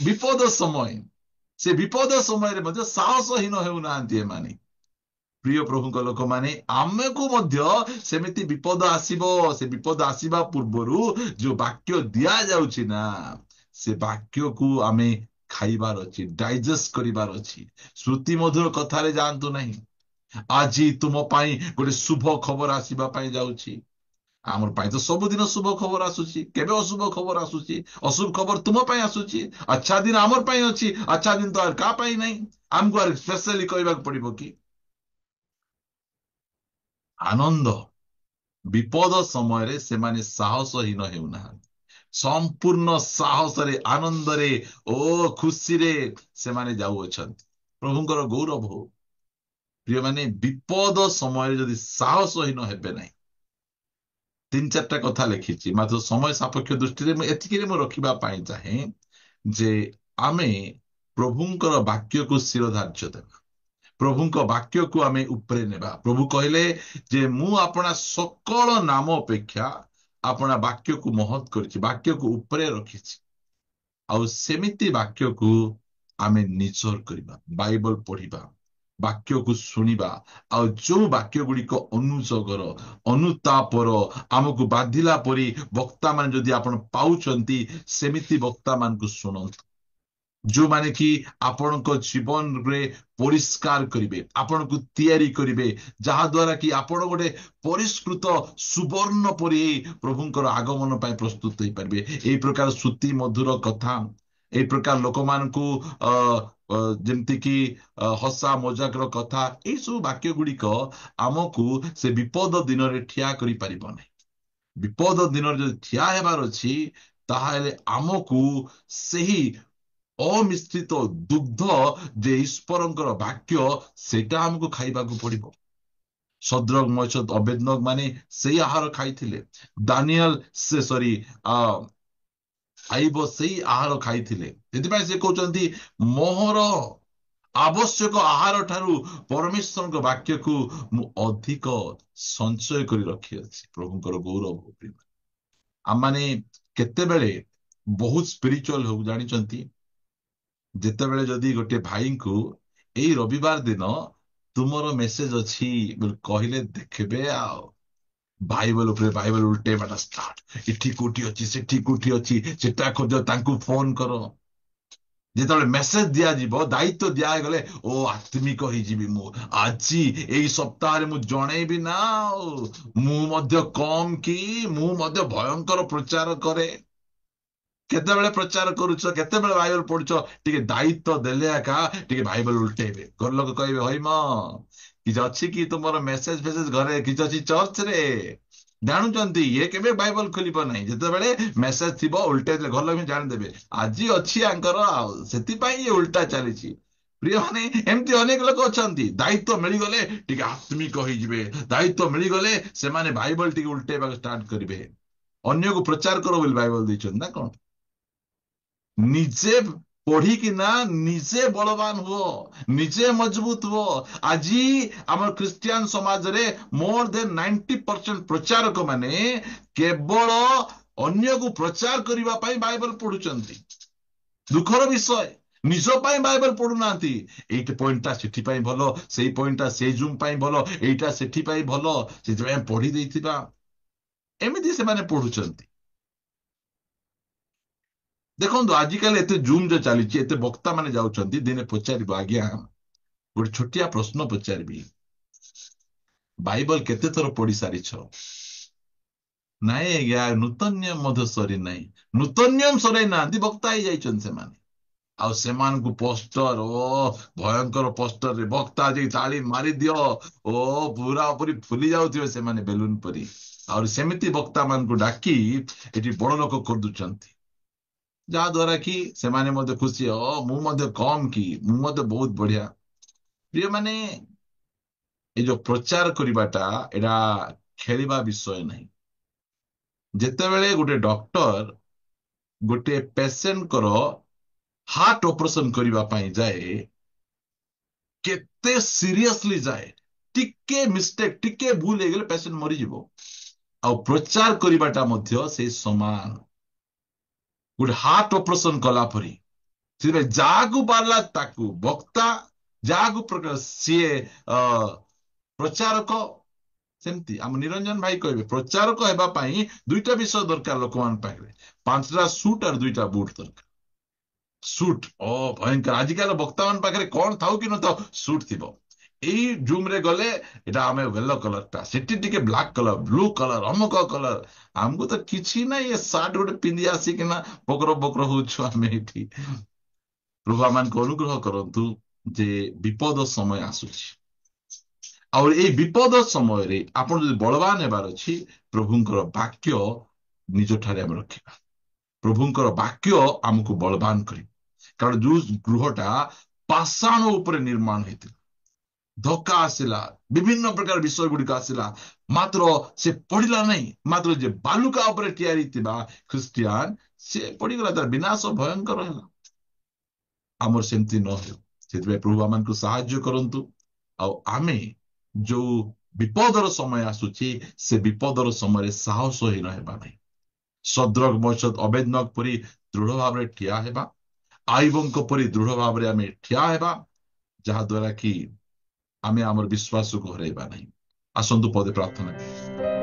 ବିପଦ ସମୟ, ସେ ବିପଦ ସମୟରେ ମଧ୍ୟ ସାହସହୀନ ହେଉନାହାନ୍ତି ଏମାନେ। ପ୍ରିୟ ପ୍ରଭୁଙ୍କ ଲୋକମାନେ, ଆମକୁ ମଧ୍ୟ ସେମିତି ବିପଦ ଆସିବ। ସେ ବିପଦ ଆସିବା ପୂର୍ବରୁ ଯୋଉ ବାକ୍ୟ ଦିଆଯାଉଛି ନା, ସେ ବାକ୍ୟକୁ ଆମେ ଖାଇବାର ଅଛି, ଡାଇଜେଷ୍ଟ କରିବାର ଅଛି। ଶ୍ରୁତି ମଧୁର କଥାରେ ଯାଆନ୍ତୁ ନାହିଁ। ଆଜି ତୁମ ପାଇଁ ଗୋଟେ ଶୁଭ ଖବର ଆସିବା ପାଇଁ ଯାଉଛି। ଆମର ପାଇଁ ତ ସବୁଦିନ ଶୁଭ ଖବର ଆସୁଛି, କେବେ ଅଶୁଭ ଖବର ଆସୁଛି? ଅଶୁଭ ଖବର ତୁମ ପାଇଁ ଆସୁଛି, ଆଚ୍ଛା ଦିନ ଆମର ପାଇଁ ଅଛି, ଆଚ୍ଛା ଦିନ ତ ଆଉ କାହା ପାଇଁ ନାହିଁ। ଆମକୁ ଆଉ ସ୍ପେଶାଲି କହିବାକୁ ପଡିବ କି? ଆନନ୍ଦ, विपद समय से माने साहसहीन हेउनाहांती संपूर्ण साहसरे आनंदरे ओ खुशी रे से माने जाउअछंती प्रभुंकर गौरव हो प्रिय माने विपद समय जदि साहसहीन हेबे नाही तीन चारटा कथा लिखिछि मात्र समय सापेक्ष दृष्टि में एतिके मु रखिबा पाई चाहे जे आमे प्रभुंकर वाक्य को शिरोधार्य देबा प्रभुंक वाक्य को आमे उपरे नेबा प्रभु कहले जे मु अपना सकल नाम अपेक्षा अपना वाक्य को महत करिछि वाक्य को उपरे रखिछि आउ सेमिति वाक्य को आमे निचर करिबा बाइबल पढ़िबा वाक्य को शुणिबा आउ जो वाक्य गुड़िक अनुजगर अनुतापर आमको बाधिला परी वक्ता मान जदि आपण पाउचंती सेमिति वक्ता मान को सुनंतु जो माने कि आपण को जीवन रे परिष्कार करिवे आपण को तैयारी करिवे जहा द्वारा कि आपण गोटे परिष्कृत सुवर्ण परी प्रभुंकर आगमन पाई प्रस्तुत होई परबे एई प्रकार श्रुति मधुर कथा एई प्रकार लोक मान को जेमति कि हसा मजाक रो कथा एई सब वाक्य गुड़िक आमको से विपद दिन रे ठिया करि परिबो नै विपद दिन रे ठिया हेबार अछि ताहाले आमको सही अमिश्रित दुग्ध जे ईश्वरंकर वाक्य सेटा हमको खाइबाकू पड़िबो सद्रक मयसद अबेदनग माने सेही आहार खाइथिले दानियल से सॉरी आइब सेही आहार खाइथिले सेति से कहउचंती मोहर आवश्यक आहार ठारू परमेश्वर को वाक्य को मु अधिक संचय करी रखी अछि प्रभुंकर गौरव प्रेम आम माने केते बेले बहुत स्पिरिचुअल हो जानिचंती जेतेबेले जदि गोटे भाई को एई रविवार दिन तुमर मेसेज अछि बोल कहले देखबे आओ बाइबल उपरे बाइबल उल्टे बाटा स्टार्ट इठी कोठी अछि सेठी कोठी अछि सेटा खोज तांकू फोन करो जेतेबेले मेसेज दिया जीवो दायित्व दिया गले ओ आत्मिक होई जीवी मु आजी एई सप्ताह रे मु जणेबी ना मु मध्य कम की मु मध्य भयंकर प्रचार करे केतेबेले प्रचार करूछ केतेबेले बाइबल पढुछ टिके दायित्व देले एका टिके बाइबल उल्टेबे घर लोक कहबे होई म कि अछि कि तुमर मेसेज फेसेज घरे कि अछि चर्च रे जानुचंती ये केबे बाइबल खोलिबो नै जेतेबेले मेसेज थिबो उल्टेले घर लोक जान देबे आजी अछि आंकर सेति पई ये उल्टा चलीछि प्रिय माने एमती अनेक लोक अछंती दायित्व मिली गले टिके आत्मिक होई जिवे दायित्व मिली गले से माने बाइबल टिके उल्टेबा स्टार्ट करिवे अन्य को प्रचार करो बोली बाइबल दैछन ना कोन निजे पढ़ी कि ना निजे बलवान हुओ निजे मजबूत हुओ आजी आम क्रिस्टियन समाज रे मोर देन 90% प्रचारक माने केवल अन्य को प्रचार करिबा पई बाइबल पढुचंती दुखर विषय निज पई बाइबल पढु नांती एट पॉइंटटा सेठी पई भलो सेही पॉइंटटा से जूम पई भलो एटा सेठी पई भलो से जे पढी देइथिबा एमिति से माने पढुचंती देखो आजिकल एत जूम जो चली एत वक्ता माने जाउचंती दिने पचारिबो आज्ञा गोटे छोटिया प्रश्न पचारिबी बाइबल केते थर पढ़ी सारिछ नाई आज्ञा नूतन नियम मध्य सरी नाई नूतन नियम सरै नांती वक्ता ही जाइछन से माने आउ सेमान को पोस्टर ओ भयंकर पोस्टर रे वक्ता जे ताली मारी दियो ओ पूरा पूरी फुली जाउथिबे से माने बेलून परी और सेमिति वक्ता मान को डाकी एटी बड़ लोक कर दुचंती जहा द्वारा कि से माने मध्य खुशी हो मु मध्य कम की मु मध्य बहुत बढ़िया प्रिय माने ए जो प्रचार करिबाटा एडा खेलिबा विषय नहीं जेतेबेले गोटे डॉक्टर गोटे पेशेंट करो हार्ट ऑपरेशन करिबा पाई जाए केते सीरियसली जाए टिके मिस्टेक टिके भूल हे गेले पेशेंट मरि जिवो आ प्रचार करिबाटा मध्य से समान गोटे हार्ट ऑपरेशन कला परी से जागु बारला ताकू वक्ता जागु प्रकार सीए प्रचारक सेमती आम निरंजन भाई कहबे प्रचारक हेबा पाई दुईटा विषय दरकार लोक मान पाइबे पांचटा सूट और दुईटा बूट दरकार सूट ओ भयंकर आजिकाल वक्ता मान पाखरे कोन थाउ कि न थाउ सूट थिबो एई जूम रे गले एटा आमे येलो कलर ता सेटी टिके ब्लैक कलर ब्लू कलर अमुक कलर हमको तो किछि ना ये सार्ट गोटे पिंदी आसी कि ना बकर बकर होछु आमे एठी प्रभु मान को अनुग्रह करंतु जे विपद समय आसुछि ଆଉ ଏଇ ବିପଦ ସମୟରେ ଆପଣ ଯଦି ବଳବାନ ହେବାର ଅଛି, ପ୍ରଭୁଙ୍କର ବାକ୍ୟ ନିଜଠାରେ ଆମେ ରଖିବା। ପ୍ରଭୁଙ୍କର ବାକ୍ୟ ଆମକୁ ବଳବାନ କରିବ। କାରଣ ଯୋଉ ଗୃହଟା ପାଷାଣ ଉପରେ ନିର୍ମାଣ ହେଇଥିଲା, ଧୋକା ଆସିଲା, ବିଭିନ୍ନ ପ୍ରକାର ବିଷୟ ଗୁଡିକ ଆସିଲା, ମାତ୍ର ସେ ପଡିଲା ନାହିଁ। ମାତ୍ର ଯେ ବାଲୁକା ଉପରେ ତିଆରି ଥିବା ଖ୍ରୀଷ୍ଟିଆନ, ସେ ପଡିଗଲା, ତାର ବିନାଶ ଭୟଙ୍କର ହେଲା। ଆମର ସେମିତି ନ ହେଉ, ସେଥିପାଇଁ ପ୍ରଭୁ ଆମମାନଙ୍କୁ ସାହାଯ୍ୟ କରନ୍ତୁ। ଆଉ ଆମେ ଯୋଉ ବିପଦର ସମୟ ଆସୁଛି, ସେ ବିପଦର ସମୟରେ ସାହସହୀନ ହେବା ନାହିଁ। ସଦ୍ରକ ମୈଶତ ଅବେଦନଗ ପରି ଦୃଢ ଭାବରେ ଠିଆ ହେବା, ଆଇବଙ୍କ ପରି ଦୃଢ ଭାବରେ ଆମେ ଠିଆ ହେବା, ଯାହା ଦ୍ୱାରା କି ଆମେ ଆମର ବିଶ୍ୱାସକୁ ହରାଇବା ନାହିଁ। ଆସନ୍ତୁ ପଦେ ପ୍ରାର୍ଥନା କରିବା।